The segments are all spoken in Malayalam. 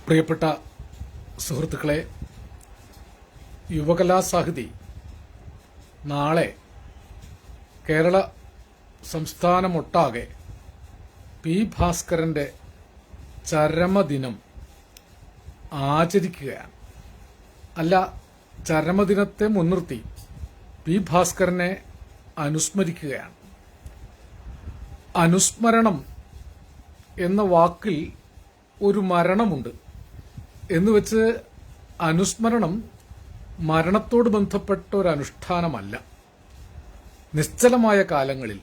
പ്രിയപ്പെട്ട സുഹൃത്തുക്കളെ, യുവകലാസാഹിതി നാളെ കേരള സംസ്ഥാനമൊട്ടാകെ പി ഭാസ്കരന്റെ ചരമദിനം ആചരിക്കുകയാണ്. അല്ല, ചരമദിനത്തെ മുൻനിർത്തി പി ഭാസ്കരനെ അനുസ്മരിക്കുകയാണ്. അനുസ്മരണം എന്ന വാക്കിൽ ഒരു മരണമുണ്ട് എന്നുവെച്ച് അനുസ്മരണം മരണത്തോട് ബന്ധപ്പെട്ട ഒരു അനുഷ്ഠാനമല്ല. നിശ്ചലമായ കാലങ്ങളിൽ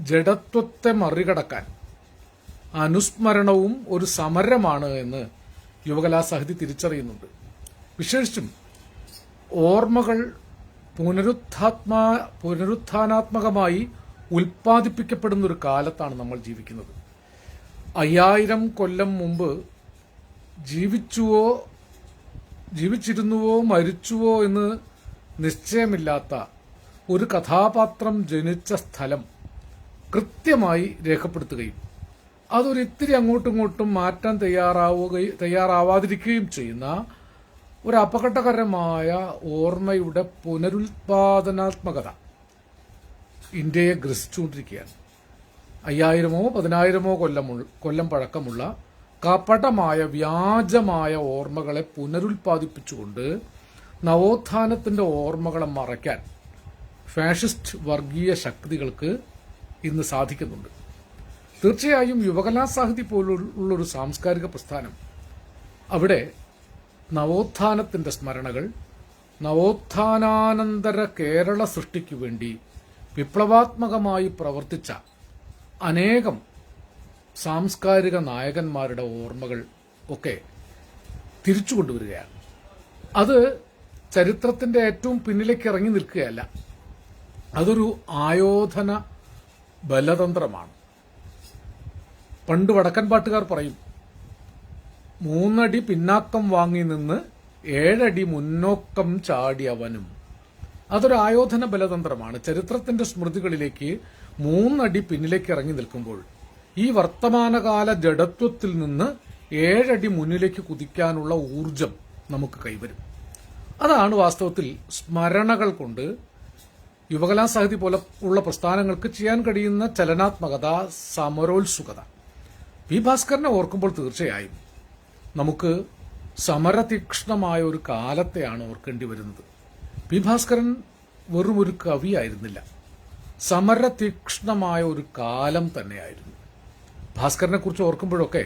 ജഡത്വത്തെ മറികടക്കാൻ അനുസ്മരണവും ഒരു സമരമാണ് എന്ന് യുവകലാസാഹിതി തിരിച്ചറിയുന്നുണ്ട്. വിശേഷിച്ചും ഓർമ്മകൾ പുനരുത്ഥാനാത്മകമായി ഉൽപ്പാദിപ്പിക്കപ്പെടുന്ന ഒരു കാലത്താണ് നമ്മൾ ജീവിക്കുന്നത്. 5000 കൊല്ലം മുമ്പ് ജീവിച്ചിരുന്നുവോ മരിച്ചുവോ എന്ന് നിശ്ചയമില്ലാത്ത ഒരു കഥാപാത്രം ജനിച്ച സ്ഥലം കൃത്യമായി രേഖപ്പെടുത്തുകയും അതൊരു ഇത്തിരി അങ്ങോട്ടും ഇങ്ങോട്ടും മാറ്റാൻ തയ്യാറാവാതിരിക്കുകയും ചെയ്യുന്ന ഒരു അപകടകരമായ ഓർമ്മയുടെ പുനരുൽപാദനാത്മകത ഇന്ത്യയെ ഗ്രസിച്ചുകൊണ്ടിരിക്കുകയാണ്. 5000-ഓ 10000-ഓ കൊല്ലം പഴക്കമുള്ള കപടമായ വ്യാജമായ ഓർമ്മകളെ പുനരുൽപാദിപ്പിച്ചുകൊണ്ട് നവോത്ഥാനത്തിന്റെ ഓർമ്മകളെ മറയ്ക്കാൻ ഫാഷിസ്റ്റ് വർഗീയ ശക്തികൾക്ക് ഇന്ന് സാധിക്കുന്നുണ്ട്. തീർച്ചയായും യുവകലാസാഹിതി പോലുള്ളൊരു സാംസ്കാരിക പ്രസ്ഥാനം അവിടെ നവോത്ഥാനത്തിന്റെ സ്മരണകൾ, നവോത്ഥാനാനന്തര കേരള സൃഷ്ടിക്കു വേണ്ടി വിപ്ലവാത്മകമായി പ്രവർത്തിച്ച അനേകം സാംസ്കാരിക നായകന്മാരുടെ ഓർമ്മകൾ ഒക്കെ തിരിച്ചു കൊണ്ടുവരികയാണ്. അത് ചരിത്രത്തിന്റെ ഏറ്റവും പിന്നിലേക്ക് ഇറങ്ങി നിൽക്കുകയല്ല, അതൊരു ആയോധന ബലതന്ത്രമാണ്. പണ്ട് വടക്കൻ പാട്ടുകാർ പറയും, 3 അടി പിന്നാക്കം വാങ്ങി നിന്ന് 7 അടി മുന്നോക്കം ചാടിയവനും. അതൊരു ആയോധന ബലതന്ത്രമാണ്. ചരിത്രത്തിന്റെ സ്മൃതികളിലേക്ക് 3 അടി പിന്നിലേക്ക് ഇറങ്ങി നിൽക്കുമ്പോൾ ഈ വർത്തമാനകാല ജഡത്വത്തിൽ നിന്ന് 7 അടി മുന്നിലേക്ക് കുതിക്കാനുള്ള ഊർജം നമുക്ക് കൈവരും. അതാണ് വാസ്തവത്തിൽ സ്മരണകൾ കൊണ്ട് യുവകലാസാഹിതി പോലെ ഉള്ള പ്രസ്ഥാനങ്ങൾക്ക് ചെയ്യാൻ കഴിയുന്ന ചലനാത്മകത, സമരോത്സുകത. പി ഭാസ്കരനെ ഓർക്കുമ്പോൾ തീർച്ചയായും നമുക്ക് സമരതീക്ഷ്ണമായ ഒരു കാലത്തെയാണ് ഓർക്കേണ്ടി വരുന്നത്. പി ഭാസ്കരൻ വെറും ഒരു കവിയായിരുന്നില്ല, സമരതീക്ഷ്ണമായ ഒരു കാലം തന്നെയായിരുന്നു. ഭാസ്കരനെ കുറിച്ച് ഓർക്കുമ്പോഴൊക്കെ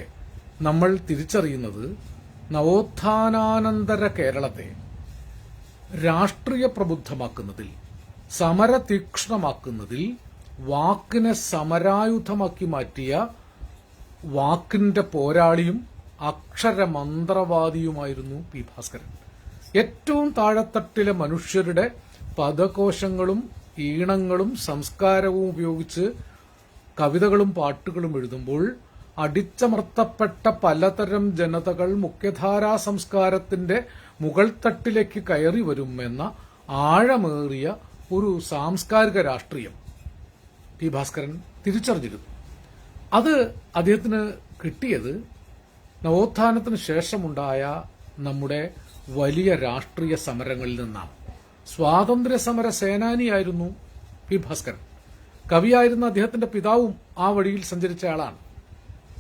നമ്മൾ തിരിച്ചറിയുന്നത് നവോത്ഥാനാനന്തര കേരളത്തെ രാഷ്ട്രീയ പ്രബുദ്ധമാക്കുന്നതിൽ, സമരതീക്ഷ്ണമാക്കുന്നതിൽ, വാക്കിനെ സമരായുധമാക്കി മാറ്റിയ വാക്കിന്റെ പോരാളിയും അക്ഷരമന്ത്രവാദിയുമായിരുന്നു പി ഭാസ്കരൻ. ഏറ്റവും താഴെത്തട്ടിലെ മനുഷ്യരുടെ പദകോശങ്ങളും ഈണങ്ങളും സംസ്കാരവും ഉപയോഗിച്ച് കവിതകളും പാട്ടുകളും എഴുതുമ്പോൾ അടിച്ചമർത്തപ്പെട്ട പലതരം ജനതകൾ മുഖ്യധാരാ സംസ്കാരത്തിന്റെ മുകൾ തട്ടിലേക്ക് കയറി വരുമെന്ന ആഴമേറിയ ഒരു സാംസ്കാരിക രാഷ്ട്രീയം പി ഭാസ്കരൻ തിരിച്ചറിഞ്ഞിരുന്നു. അത് അദ്ദേഹത്തിന് കിട്ടിയത് നവോത്ഥാനത്തിന് ശേഷമുണ്ടായ നമ്മുടെ വലിയ രാഷ്ട്രീയ സമരങ്ങളിൽ നിന്നാണ്. സ്വാതന്ത്ര്യ സമര സേനാനിയായിരുന്നു പി ഭാസ്കരൻ. കവിയായിരുന്ന അദ്ദേഹത്തിന്റെ പിതാവും ആ വഴിയിൽ സഞ്ചരിച്ച ആളാണ്.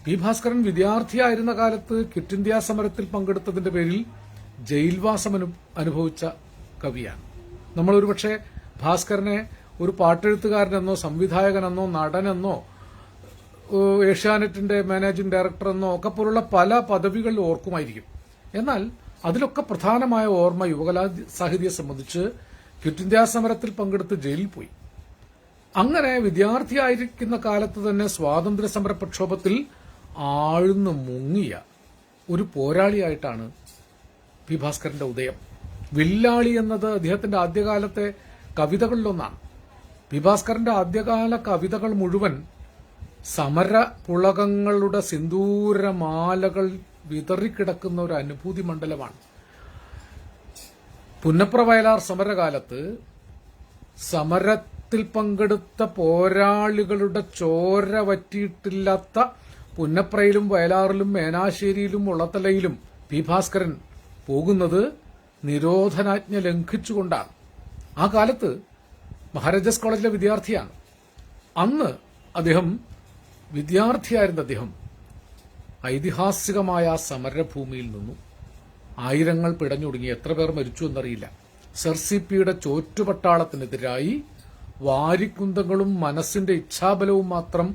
പി ഭാസ്കരൻ വിദ്യാർത്ഥിയായിരുന്ന കാലത്ത് ക്വിറ്റ് ഇന്ത്യ സമരത്തിൽ പങ്കെടുത്തതിന്റെ പേരിൽ ജയിൽവാസം അനുഭവിച്ച കവിയാണ്. നമ്മൾ ഒരുപക്ഷെ ഭാസ്കരനെ ഒരു പാട്ടെഴുത്തുകാരനെന്നോ സംവിധായകനെന്നോ നടനെന്നോ ഏഷ്യാനെറ്റിന്റെ മാനേജിംഗ് ഡയറക്ടർ എന്നോ ഒക്കെ പോലുള്ള പല പദവികൾ ഓർക്കുമായിരിക്കും. എന്നാൽ അതിലൊക്കെ പ്രധാനമായ ഓർമ്മ യുവകലാസാഹിതിയെ സംബന്ധിച്ച് ക്വിറ്റ് ഇന്ത്യ സമരത്തിൽ പങ്കെടുത്ത് ജയിലിൽ പോയി. അങ്ങനെ വിദ്യാർത്ഥിയായിരിക്കുന്ന കാലത്ത് തന്നെ സ്വാതന്ത്ര്യ സമര പ്രക്ഷോഭത്തിൽ ആഴ്ന്നു മുങ്ങിയ ഒരു പോരാളിയായിട്ടാണ് പി ഭാസ്കരന്റെ ഉദയം. വില്ലാളി എന്നത് അദ്ദേഹത്തിന്റെ ആദ്യകാലത്തെ കവിതകളിലൊന്നാണ്. പി ഭാസ്കരന്റെ ആദ്യകാല കവിതകൾ മുഴുവൻ സമരപുളകങ്ങളുടെ സിന്ദൂരമാലകൾ വിതറിക്കിടക്കുന്ന ഒരു അനുഭൂതി മണ്ഡലമാണ്. പുന്നപ്ര വയലാർ സമരകാലത്ത് സമരത്തിൽ പങ്കെടുത്ത പോരാളികളുടെ ചോര വറ്റിയിട്ടില്ലാത്ത പുന്നപ്രയിലും വയലാറിലും മേനാശ്ശേരിയിലും ഉള്ളത്തലയിലും പി ഭാസ്കരൻ പോകുന്നത് നിരോധനാജ്ഞ ലംഘിച്ചുകൊണ്ടാണ്. ആ കാലത്ത് മഹാരാജാസ് കോളേജിലെ വിദ്യാർത്ഥിയാണ്. അന്ന് വിദ്യാർത്ഥിയായിരുന്ന അദ്ദേഹം ഐതിഹാസികമായ ആ സമരഭൂമിയിൽ നിന്നു ആയിരങ്ങൾ പിടഞ്ഞൊടുങ്ങി. എത്ര പേർ മരിച്ചു എന്നറിയില്ല. സർസിപിയുടെ ചോറ്റുപട്ടാളത്തിനെതിരായി വാരിക്കുന്തങ്ങളും മനസ്സിന്റെ ഇച്ഛാബലവും മാത്രം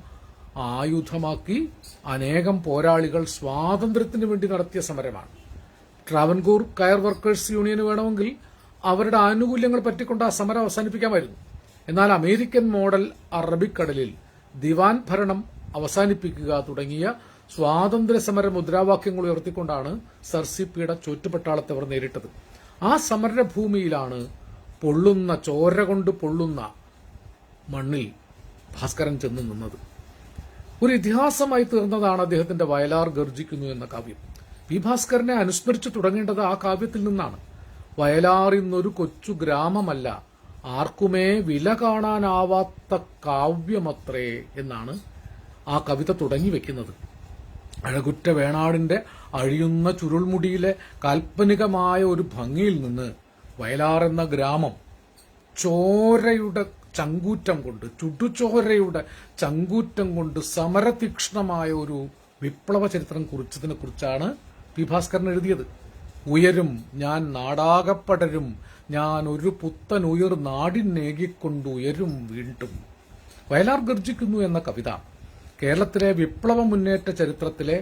ആയുധമാക്കി അനേകം പോരാളികൾ സ്വാതന്ത്ര്യത്തിന് വേണ്ടി നടത്തിയ സമരമാണ്. ട്രാവൻകൂർ കയർ വർക്കേഴ്സ് യൂണിയന് വേണമെങ്കിൽ അവരുടെ ആനുകൂല്യങ്ങൾ പറ്റിക്കൊണ്ട് ആ സമരം അവസാനിപ്പിക്കാമായിരുന്നു. എന്നാൽ അമേരിക്കൻ മോഡൽ അറബിക്കടലിൽ ദിവാൻ ഭരണം അവസാനിപ്പിക്കുക തുടങ്ങിയ സ്വാതന്ത്ര്യ സമര മുദ്രാവാക്യങ്ങൾ ഉയർത്തിക്കൊണ്ടാണ് സർസിപിയുടെ ചോറ്റുപട്ടാളത്തെ അവർ നേരിട്ടത്. ആ സമരഭൂമിയിലാണ് പൊള്ളുന്ന ചോര കൊണ്ട് പൊള്ളുന്ന മണ്ണിൽ ഭാസ്കരൻ ചെന്ന് നിന്നത്. ഒരു ഇതിഹാസമായി തീർന്നതാണ് അദ്ദേഹത്തിന്റെ വയലാർ ഗർജിക്കുന്നു എന്ന കാവ്യം. പി ഭാസ്കരനെ അനുസ്മരിച്ചു തുടങ്ങേണ്ടത് ആ കാവ്യത്തിൽ നിന്നാണ്. വയലാർ ഇന്നൊരു കൊച്ചു ഗ്രാമമല്ല, ആർക്കുമേ വില കാണാനാവാത്ത കാവ്യമത്രേ എന്നാണ് ആ കവിത തുടങ്ങി വെക്കുന്നത്. അഴകുറ്റ വേണാടിന്റെ അഴിയുന്ന ചുരുൾമുടിയിലെ കാൽപ്പനികമായ ഒരു ഭംഗിയിൽ നിന്ന് വയലാർ എന്ന ഗ്രാമം ചോരയുടെ ചങ്കൂറ്റം കൊണ്ട്, ചുടുചോരയുടെ ചങ്കൂറ്റം കൊണ്ട് സമരതീക്ഷ്ണമായ ഒരു വിപ്ലവ ചരിത്രം കുറിച്ചതിനെ കുറിച്ചാണ് പി ഭാസ്കരൻ എഴുതിയത്. ഉയരും ഞാൻ നാടാകപ്പടരും, ഞാൻ ഒരു പുത്തൻ ഉയർ നാടിനേകിക്കൊണ്ട് ഉയരും വീണ്ടും. വയലാർ ഗർജിക്കുന്നു എന്ന കവിത കേരളത്തിലെ വിപ്ലവ മുന്നേറ്റ ചരിത്രത്തിലെ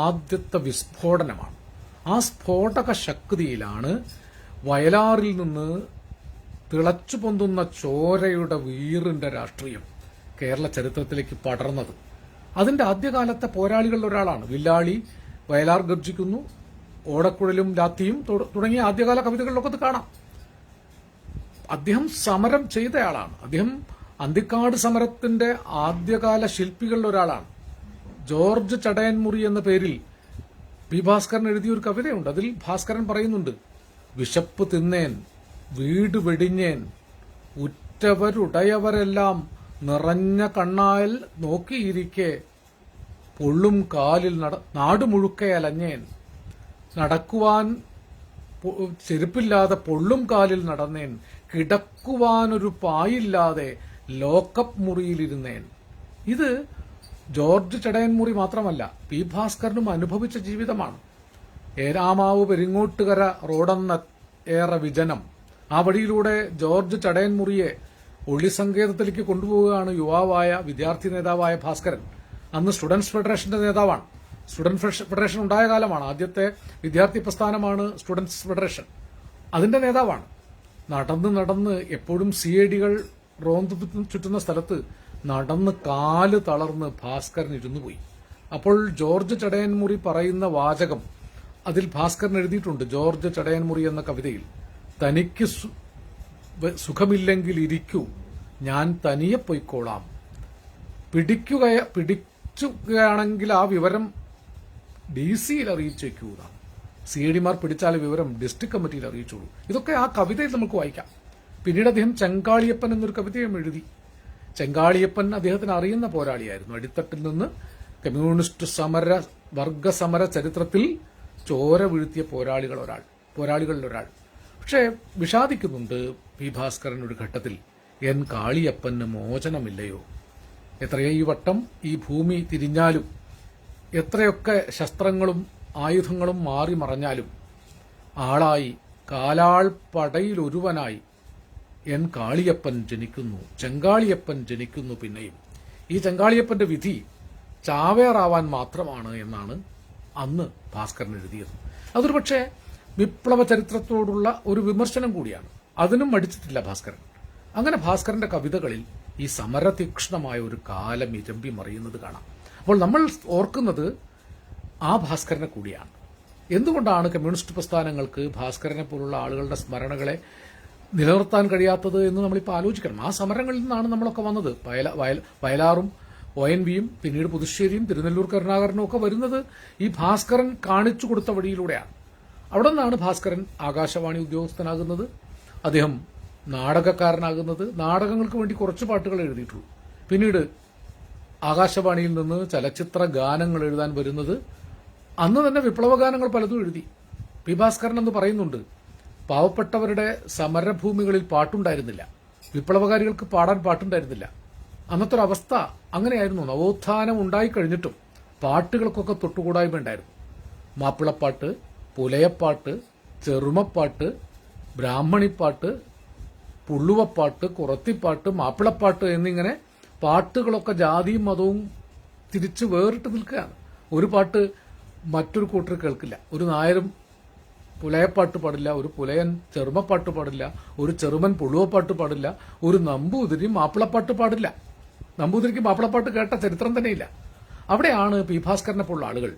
ആദ്യത്തെ വിസ്ഫോടനമാണ്. ആ സ്ഫോടക ശക്തിയിലാണ് വയലാറിൽ നിന്ന് തിളച്ചു പൊന്തുന്ന ചോരയുടെ വീറിന്റെ രാഷ്ട്രീയം കേരള ചരിത്രത്തിലേക്ക് പടർന്നത്. അതിന്റെ ആദ്യകാലത്തെ പോരാളികളിൽ ഒരാളാണ് വില്ലാളി. വയലാർ ഗർജിക്കുന്നു, ഓടക്കുഴലും ലാത്തിയും തുടങ്ങിയ ആദ്യകാല കവിതകളിലൊക്കെ അത് കാണാം. അദ്ദേഹം സമരം ചെയ്തയാളാണ്. അദ്ദേഹം അന്തിക്കാട് സമരത്തിന്റെ ആദ്യകാല ശില്പികളിൽ ഒരാളാണ്. ജോർജ് ചടയൻമുറി എന്ന പേരിൽ പി ഭാസ്കരൻ എഴുതിയൊരു കവിതയുണ്ട്. അതിൽ ഭാസ്കരൻ പറയുന്നുണ്ട്, വിശപ്പ് തിന്നേൻ, വീട് വെടിഞ്ഞേൻ, ഉറ്റവരുടയവരെല്ലാം നിറഞ്ഞ കണ്ണാൽ നോക്കിയിരിക്കെ, പൊള്ളും കാലിൽ നാടുമുഴുക്കെ അലഞ്ഞേൻ, നടക്കുവാൻ ചെരുപ്പില്ലാതെ പൊള്ളും കാലിൽ നടന്നേൻ, കിടക്കുവാനൊരു പായില്ലാതെ ലോക്കപ്പ് മുറിയിലിരുന്നേൻ. ഇത് ജോർജ് ചടയൻമുറി മാത്രമല്ല, പി ഭാസ്കരനും അനുഭവിച്ച ജീവിതമാണ്. ഏരാമാവ് പെരിങ്ങോട്ടുകര റോഡെന്ന ഏറെ വിജനം. ആ വഴിയിലൂടെ ജോർജ് ചടയൻമുറിയെ ഒളിസങ്കേതത്തിലേക്ക് കൊണ്ടുപോവുകയാണ് യുവാവായ വിദ്യാർത്ഥി നേതാവായ ഭാസ്കരൻ. അന്ന് സ്റ്റുഡൻസ് ഫെഡറേഷന്റെ നേതാവാണ്. സ്റ്റുഡന്റ് ഫെഡറേഷൻ ഉണ്ടായ കാലമാണ്. ആദ്യത്തെ വിദ്യാർത്ഥി പ്രസ്ഥാനമാണ് സ്റ്റുഡൻസ് ഫെഡറേഷൻ. അതിന്റെ നേതാവാണ്. നടന്ന് എപ്പോഴും സിഐഡികൾ റോന്തു ചുറ്റുന്ന സ്ഥലത്ത് നടന്ന് കാല് തളർന്ന് ഭാസ്കരൻ ഇരുന്നുപോയി. അപ്പോൾ ജോർജ് ചടയൻമുറി പറയുന്ന വാചകം അതിൽ ഭാസ്കരൻ എഴുതിയിട്ടുണ്ട്. ജോർജ് ചടയൻമുറി എന്ന കവിതയിൽ, തനിക്ക് സുഖമില്ലെങ്കിൽ ഞാൻ തനിയെ പൊയ്ക്കോളാം, പിടിക്കുകയാണെങ്കിൽ ആ വിവരം DC-യിൽ അറിയിച്ചേക്കൂ. CID-മാർ പിടിച്ചാൽ വിവരം ഡിസ്ട്രിക്ട് കമ്മിറ്റിയിൽ അറിയിച്ചോളൂ. ഇതൊക്കെ ആ കവിതയിൽ നമുക്ക് വായിക്കാം. പിന്നീട് അദ്ദേഹം ചെങ്കാളിയപ്പൻ എന്നൊരു കവിതയും എഴുതി. ചെങ്കാളിയപ്പൻ അദ്ദേഹത്തിന് അറിയുന്ന പോരാളിയായിരുന്നു. അടിത്തട്ടിൽ നിന്ന് കമ്മ്യൂണിസ്റ്റ് വർഗസമര ചരിത്രത്തിൽ ചോര വീഴ്ത്തിയ പോരാളികളിൽ ഒരാൾ. പക്ഷേ വിഷാദിക്കുന്നുണ്ട് പി ഭാസ്കരൻ ഒരു ഘട്ടത്തിൽ, എൻ കാളിയപ്പന് മോചനമില്ലയോ. എത്രയോ ഈ വട്ടം ഈ ഭൂമി തിരിഞ്ഞാലും, എത്രയൊക്കെ ശസ്ത്രങ്ങളും ആയുധങ്ങളും മാറി മറഞ്ഞാലും, ആളായി കാലാൾ പടയിലൊരുവനായി എൻ കാളിയപ്പൻ ജനിക്കുന്നു, ചെങ്കാളിയപ്പൻ ജനിക്കുന്നു പിന്നെയും. ഈ ചെങ്കാളിയപ്പന്റെ വിധി ചാവേറാവാൻ മാത്രമാണ് എന്നാണ് അന്ന് ഭാസ്കരൻ എഴുതിയത്. അതൊരു പക്ഷേ വിപ്ലവ ചരിത്രത്തോടുള്ള ഒരു വിമർശനം കൂടിയാണ്. അതിനും മടിച്ചിട്ടില്ല ഭാസ്കരൻ. അങ്ങനെ ഭാസ്കരന്റെ കവിതകളിൽ ഈ സമരതീക്ഷ്ണമായ ഒരു കാലം ഇരമ്പി മറിയുന്നത് കാണാം. അപ്പോൾ നമ്മൾ ഓർക്കുന്നത് ആ ഭാസ്കരനെ കൂടിയാണ്. എന്തുകൊണ്ടാണ് കമ്മ്യൂണിസ്റ്റ് പ്രസ്ഥാനങ്ങൾക്ക് ഭാസ്കരനെ പോലുള്ള ആളുകളുടെ സ്മരണകളെ നിലനിർത്താൻ കഴിയാത്തത് എന്ന് നമ്മളിപ്പോൾ ആലോചിക്കണം. ആ സമരങ്ങളിൽ നിന്നാണ് നമ്മളൊക്കെ വന്നത്. വയലാറും ONV-യും പിന്നീട് പുതുശ്ശേരിയും തിരുനെല്ലൂർ കരുണാകരനും ഒക്കെ വരുന്നത് ഈ ഭാസ്കരൻ കാണിച്ചു കൊടുത്ത വഴിയിലൂടെയാണ്. അവിടെ നിന്നാണ് ഭാസ്കരൻ ആകാശവാണി ഉദ്യോഗസ്ഥനാകുന്നത്. അദ്ദേഹം നാടകക്കാരനാകുന്നത്. നാടകങ്ങൾക്ക് വേണ്ടി കുറച്ച് പാട്ടുകൾ എഴുതിയിട്ടുള്ളൂ. പിന്നീട് ആകാശവാണിയിൽ നിന്ന് ചലച്ചിത്ര ഗാനങ്ങൾ എഴുതാൻ വരുന്നത് അന്ന് തന്നെ വിപ്ലവ ഗാനങ്ങൾ പലതും എഴുതി. പി ഭാസ്കരൻ എന്ന് പറയുന്നുണ്ട്, പാവപ്പെട്ടവരുടെ സമരഭൂമികളിൽ പാട്ടുണ്ടായിരുന്നില്ല, വിപ്ലവകാരികൾക്ക് പാടാൻ പാട്ടുണ്ടായിരുന്നില്ല. അന്നത്തെ ഒരു അവസ്ഥ അങ്ങനെയായിരുന്നു. നവോത്ഥാനം ഉണ്ടായിക്കഴിഞ്ഞിട്ടും പാട്ടുകൾക്കൊക്കെ തൊട്ടുകൂടായ്മ ഉണ്ടായിരുന്നു. മാപ്പിളപ്പാട്ട്, പുലയപ്പാട്ട്, ചെറുമപ്പാട്ട്, ബ്രാഹ്മണിപ്പാട്ട്, പുള്ളുവപ്പാട്ട്, കുറത്തിപ്പാട്ട്, മാപ്പിളപ്പാട്ട് എന്നിങ്ങനെ പാട്ടുകളൊക്കെ ജാതിയും മതവും തിരിച്ച് വേറിട്ട് നിൽക്കുകയാണ്. ഒരു പാട്ട് മറ്റൊരു കൂട്ടർ കേൾക്കില്ല. ഒരു നായരും പുലയപ്പാട്ട് പാടില്ല, ഒരു പുലയൻ ചെറുമപ്പാട്ട് പാടില്ല, ഒരു ചെറുമൻ പുള്ളുവപ്പാട്ട് പാടില്ല, ഒരു നമ്പൂതിരി മാപ്പിളപ്പാട്ട് പാടില്ല. നമ്പൂതിരിക്ക് മാപ്പിളപ്പാട്ട് കേട്ട ചരിത്രം തന്നെയില്ല. അവിടെയാണ് പി ഭാസ്കരനെ പോലുള്ള ആളുകൾ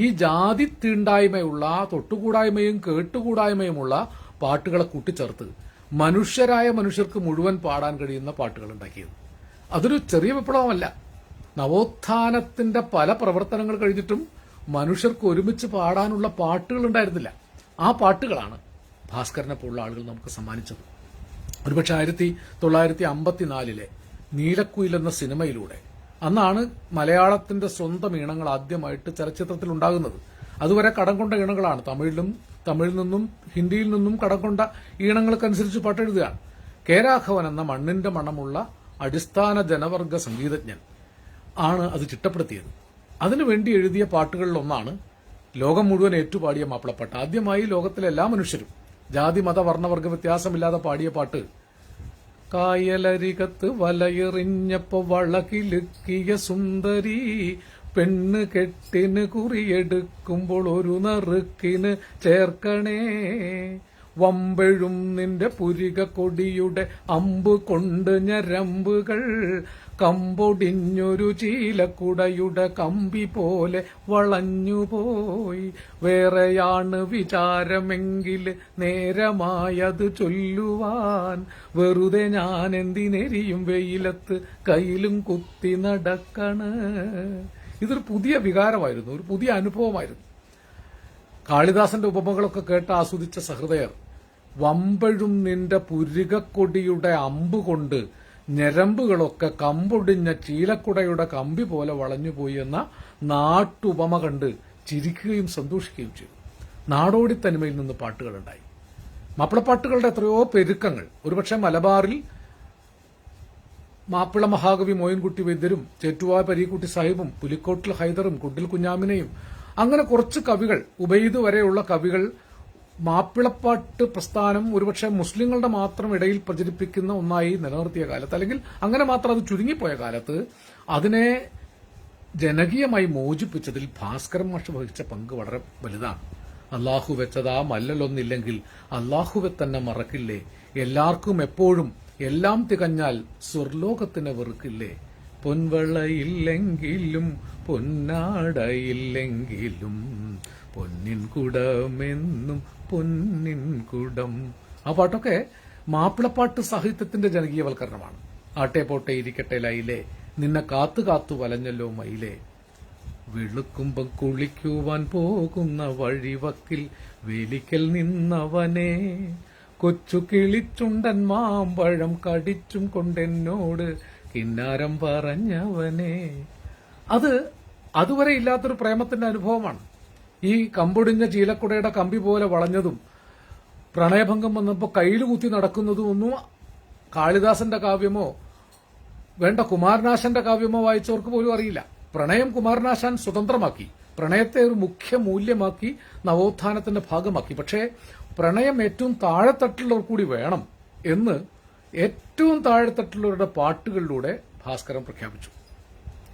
ഈ ജാതി തീണ്ടായ്മയുള്ള, തൊട്ടുകൂടായ്മയും കേട്ടുകൂടായ്മയുമുള്ള പാട്ടുകളെ കൂട്ടിച്ചേർത്ത് മനുഷ്യരായ മനുഷ്യർക്ക് മുഴുവൻ പാടാൻ കഴിയുന്ന പാട്ടുകൾ ഉണ്ടാക്കിയത്. അതൊരു ചെറിയ വിപ്ലവമല്ല. നവോത്ഥാനത്തിന്റെ പല പ്രവർത്തനങ്ങൾ കഴിഞ്ഞിട്ടും മനുഷ്യർക്ക് ഒരുമിച്ച് പാടാനുള്ള പാട്ടുകൾ ഉണ്ടായിരുന്നില്ല. ആ പാട്ടുകളാണ് ഭാസ്കരനെ പോലുള്ള ആളുകൾ നമുക്ക് സമ്മാനിച്ചത്. ഒരുപക്ഷെ 1954 നീലക്കുയിൽ എന്ന സിനിമയിലൂടെ, അന്നാണ് മലയാളത്തിന്റെ സ്വന്തം ഈണങ്ങൾ ആദ്യമായിട്ട് ചലച്ചിത്രത്തിൽ ഉണ്ടാകുന്നത്. അതുവരെ കടം കൊണ്ട ഈണങ്ങളാണ്. തമിഴിൽ നിന്നും ഹിന്ദിയിൽ നിന്നും കടം കൊണ്ട ഈണങ്ങൾക്കനുസരിച്ച് പാട്ടെഴുതുകയാണ്. കെ രാഘവൻ എന്ന മണ്ണിന്റെ മണമുള്ള അടിസ്ഥാന ജനവർഗ സംഗീതജ്ഞൻ ആണ് അത് ചിട്ടപ്പെടുത്തിയത്. അതിനുവേണ്ടി എഴുതിയ പാട്ടുകളിലൊന്നാണ് ലോകം മുഴുവൻ ഏറ്റുപാടിയ മാപ്പിളപ്പാട്ട്. ആദ്യമായി ലോകത്തിലെ എല്ലാ മനുഷ്യരും ജാതി മത വർണ്ണവർഗ വ്യത്യാസമില്ലാതെ പാടിയ പാട്ട്, കായലരികത്ത് വലയെറിഞ്ഞപ്പോ വളകിലുക്കിയ സുന്ദരി, പെണ്ണ് കെട്ടിന് കുറിയെടുക്കുമ്പോൾ ഒരു നറുക്കിന് ചേർക്കണേ, വമ്പഴും നിന്റെ പുരിക കൊടിയുടെ അമ്പ് കൊണ്ട് ഞരമ്പുകൾ, കമ്പൊടിഞ്ഞൊരു ചീലക്കുടയുടെ കമ്പി പോലെ വളഞ്ഞുപോയി, വേറെയാണ് വിചാരമെങ്കിൽ നേരമായത് ചൊല്ലുവാൻ, വെറുതെ ഞാൻ എന്തിനെരിയും വെയിലത്ത് കയ്യിലും കുത്തി നടക്കണ്. ഇതൊരു പുതിയ വികാരമായിരുന്നു, ഒരു പുതിയ അനുഭവമായിരുന്നു. കാളിദാസന്റെ ഉപമകളൊക്കെ കേട്ട് ആസ്വദിച്ച സഹൃദയർ വമ്പഴും നിന്റെ പുരികക്കൊടിയുടെ അമ്പുകൊണ്ട് ഞരമ്പുകളൊക്കെ കമ്പൊടിഞ്ഞ ചീലക്കുടയുടെ കമ്പി പോലെ വളഞ്ഞുപോയി എന്ന നാട്ടുപമ കണ്ട് ചിരിക്കുകയും സന്തോഷിക്കുകയും ചെയ്തു. നാടോടിത്തനിമയിൽ നിന്ന് പാട്ടുകളുണ്ടായി. മാപ്പിളപ്പാട്ടുകളുടെ എത്രയോ പെരുക്കങ്ങൾ ഒരുപക്ഷെ മലബാറിൽ മാപ്പിള മഹാകവി മോയിൻകുട്ടി വൈദ്യരും ചേറ്റുവാ പരീക്കുട്ടി സാഹിബും പുലിക്കോട്ടിൽ ഹൈദറും കുണ്ടിൽ കുഞ്ഞാമിനെയും അങ്ങനെ കുറച്ച് കവികൾ, ഉബൈദ് വരെയുള്ള കവികൾ മാപ്പിളപ്പാട്ട് പ്രസ്ഥാനം ഒരുപക്ഷെ മുസ്ലിങ്ങളുടെ മാത്രം ഇടയിൽ പ്രചരിപ്പിക്കുന്ന ഒന്നായി നിലനിർത്തിയ കാലത്ത്, അല്ലെങ്കിൽ അങ്ങനെ മാത്രം അത് ചുരുങ്ങിപ്പോയ കാലത്ത് അതിനെ ജനകീയമായി മോചിപ്പിച്ചതിൽ ഭാസ്കരൻ മാഷ് വഹിച്ച പങ്ക് വളരെ വലുതാണ്. അള്ളാഹു വെച്ചതാ മല്ലലൊന്നില്ലെങ്കിൽ അള്ളാഹുവെ തന്നെ മറക്കില്ലേ, എല്ലാവർക്കും എപ്പോഴും എല്ലാം തികഞ്ഞാൽ സ്വർലോകത്തിനെ വെറുക്കില്ലേ, പൊൻവളയില്ലെങ്കിലും പൊന്നാടയില്ലെങ്കിലും പൊന്നിൻ കുടമെന്നും പൊന്നിൻ കുടം. ആ പാട്ടൊക്കെ മാപ്പിളപ്പാട്ട് സാഹിത്യത്തിന്റെ ജനകീയവൽക്കരണമാണ്. ആട്ടെ പോട്ടെ ഇരിക്കട്ടെ ലൈലേ, നിന്നെ കാത്തു കാത്തു വലഞ്ഞല്ലോ മയിലേ, വെളുക്കുമ്പം കുളിക്കുവാൻ പോകുന്ന വഴിവക്കിൽ വേലിക്കൽ നിന്നവനെ, കൊച്ചു കിളിച്ചുണ്ടൻ മാമ്പഴം കടിച്ചും കൊണ്ടെന്നോട് കിന്നാരം പറഞ്ഞവനെ. അത് അതുവരെ ഇല്ലാത്തൊരു പ്രേമത്തിന്റെ അനുഭവമാണ്. ഈ കമ്പൊടിഞ്ഞ ചീലക്കുടയുടെ കമ്പി പോലെ വളഞ്ഞതും പ്രണയഭംഗം വന്നപ്പോൾ കയ്യിൽ കുത്തി നടക്കുന്നതും ഒന്നും കാളിദാസന്റെ കാവ്യമോ വേണ്ട കുമാരനാശാന്റെ കാവ്യമോ വായിച്ചവർക്ക് പോലും അറിയില്ല. പ്രണയം കുമാരനാശാൻ സ്വതന്ത്രമാക്കി, പ്രണയത്തെ ഒരു മുഖ്യ മൂല്യമാക്കി, നവോത്ഥാനത്തിന്റെ ഭാഗമാക്കി. പക്ഷേ പ്രണയം ഏറ്റവും താഴെത്തട്ടിലുള്ളവർ കൂടി വേണം എന്ന് ഏറ്റവും താഴെത്തട്ടിലുള്ളവരുടെ പാട്ടുകളിലൂടെ ഭാസ്കരൻ പ്രഖ്യാപിച്ചു.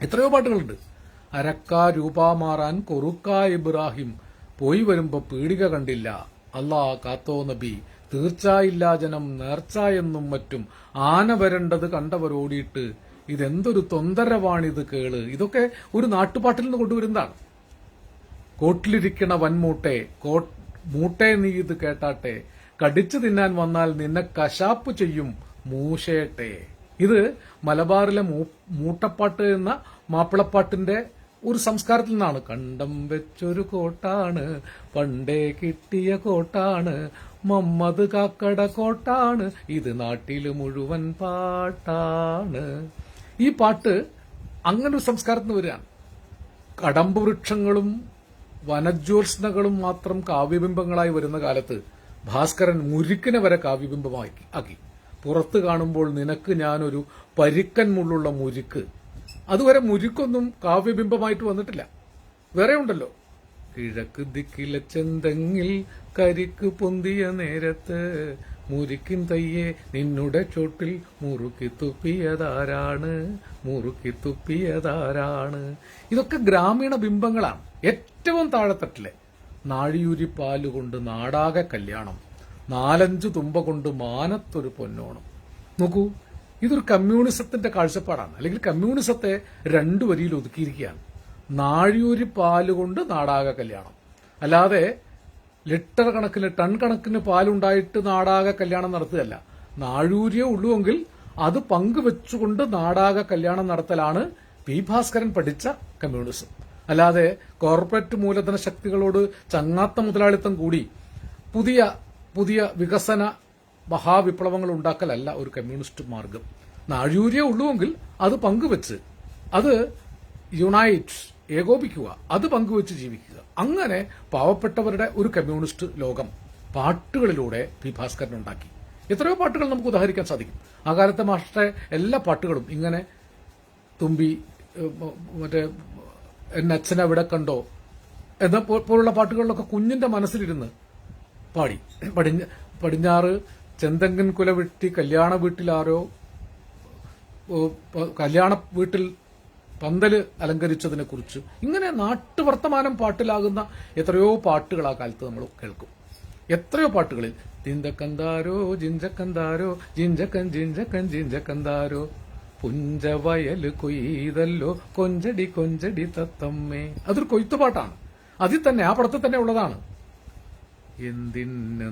എത്രയോ പാട്ടുകളുണ്ട്. അരക്കാ രൂപ മാറാൻ കൊറുക്കാ ഇബ്രാഹിം, പോയി വരുമ്പോ പീടിക കണ്ടില്ല, അല്ലാ കാത്തോ നബി, തീർച്ചയില്ല ജനം നേർച്ച എന്നും മറ്റും, ആന വരേണ്ടത് കണ്ടവരോടിയിട്ട്, ഇതെന്തൊരു തൊന്തരവാണിത് കേള്. ഇതൊക്കെ ഒരു നാട്ടുപാട്ടിൽ നിന്ന് കൊണ്ടുവരുന്നതാണ്. കോട്ടിലിരിക്കണ വൻമൂട്ടെ, മൂട്ടെ നീ ഇത് കേട്ടാട്ടെ, കടിച്ചു തിന്നാൻ വന്നാൽ നിന്നെ കശാപ്പ് ചെയ്യും മൂശേട്ടെ. ഇത് മലബാറിലെ മൂട്ടപ്പാട്ട് എന്ന മാപ്പിളപ്പാട്ടിന്റെ ഒരു സംസ്കാരത്തിൽ നിന്നാണ്. കണ്ടം വെച്ചൊരു കോട്ടാണ്, പണ്ടേ കിട്ടിയ കോട്ടാണ്, മമ്മദ് കാക്കട കോട്ടാണ്, ഇത് നാട്ടില് മുഴുവൻ പാട്ടാണ്. ഈ പാട്ട് അങ്ങനൊരു സംസ്കാരത്തിന് വരികയാണ്. കടമ്പ് വൃക്ഷങ്ങളും വനജ്യോത്സ്നകളും മാത്രം കാവ്യബിംബങ്ങളായി വരുന്ന കാലത്ത് ഭാസ്കരൻ മുരുക്കിനെ വരെ ആക്കി. പുറത്ത് കാണുമ്പോൾ നിനക്ക് ഞാനൊരു പരിക്കൻ മുള്ളുള്ള മുരുക്ക്. അതുവരെ മുരുക്കൊന്നും കാവ്യബിംബമായിട്ട് വന്നിട്ടില്ല. വേറെ ഉണ്ടല്ലോ, കിഴക്ക് ദിക്കിലെ ചെന്തെങ്ങിൽ കരിക്ക് പൊന്തിയ നേരത്ത് മുരുക്കിൻ തയ്യെ നിന്നുടെ ചോട്ടിൽ മുറുക്കി തുപ്പിയതാരാണ്. ഇതൊക്കെ ഗ്രാമീണ ബിംബങ്ങളാണ്. ഏറ്റവും താഴെത്തട്ടിലെ നാഴിയൂരി പാലുകൊണ്ട് നാടാകെ കല്യാണം, 4-5 തുമ്പ കൊണ്ട് മാനത്തൊരു പൊന്നോണം. നോക്കൂ, ഇതൊരു കമ്മ്യൂണിസത്തിന്റെ കാഴ്ചപ്പാടാണ്. അല്ലെങ്കിൽ കമ്മ്യൂണിസത്തെ 2 വരിയിൽ ഒതുക്കിയിരിക്കുകയാണ്. നാഴിയൂരി പാലുകൊണ്ട് നാടാകെ കല്യാണം. അല്ലാതെ ലിറ്റർ കണക്കിന് ടൺ കണക്കിന് പാലുണ്ടായിട്ട് നാടാകെ കല്യാണം നടത്തുകയല്ല. നാഴൂരിയേ ഉള്ളുവെങ്കിൽ അത് പങ്കുവെച്ചുകൊണ്ട് നാടാകെ കല്യാണം നടത്തലാണ് പി ഭാസ്കരൻ പഠിച്ച കമ്മ്യൂണിസം. അല്ലാതെ കോർപ്പറേറ്റ് മൂലധന ശക്തികളോട് ചങ്ങാത്ത മുതലാളിത്തം കൂടി പുതിയ പുതിയ വികസന മഹാവിപ്ലവങ്ങൾ ഉണ്ടാക്കലല്ല ഒരു കമ്മ്യൂണിസ്റ്റ് മാർഗം. നാഴൂരിയേ ഉള്ളുവെങ്കിൽ അത് പങ്കുവെച്ച്, അത് യുണൈറ്റ്, ഏകോപിക്കുക, അത് പങ്കുവെച്ച് ജീവിക്കുക. അങ്ങനെ പാവപ്പെട്ടവരുടെ ഒരു കമ്മ്യൂണിസ്റ്റ് ലോകം പാട്ടുകളിലൂടെ പി ഭാസ്കരൻ ഉണ്ടാക്കി. എത്രയോ പാട്ടുകൾ നമുക്ക് ഉദാഹരിക്കാൻ സാധിക്കും. ആ കാലത്തെ മാസ്റ്ററെ എല്ലാ പാട്ടുകളും ഇങ്ങനെ തുമ്പി, മറ്റേ എന്നച്ഛനെ എവിടെ കണ്ടോ എന്ന പോലുള്ള പാട്ടുകളിലൊക്കെ കുഞ്ഞിന്റെ മനസ്സിലിരുന്ന് പാടി. പടിഞ്ഞാറ് ചെന്തങ്കൻ കുല വെട്ടി കല്യാണ വീട്ടിലാരോ കല്യാണ വീട്ടിൽ പന്തല് അലങ്കരിച്ചതിനെ കുറിച്ച് ഇങ്ങനെ നാട്ടുവർത്തമാനം പാട്ടിലാകുന്ന എത്രയോ പാട്ടുകൾ ആ കാലത്ത് നമ്മൾ കേൾക്കും. എത്രയോ പാട്ടുകളിൽ ജിഞ്ചക്കന്താരോ ജിഞ്ചക്കന്താരോ ജിഞ്ചക്കൻ ജിഞ്ചക്കൻ ജിഞ്ചക്കന്താരോ പുഞ്ചവയല് കൊയ്തല്ലോ കൊഞ്ചടി കൊഞ്ചടി തത്തമ്മേ. അതൊരു കൊയ്ത്തുപാട്ടാണ്. അതിൽ തന്നെ, ആ പടത്തിൽ തന്നെ ഉള്ളതാണ്. എന്തിന്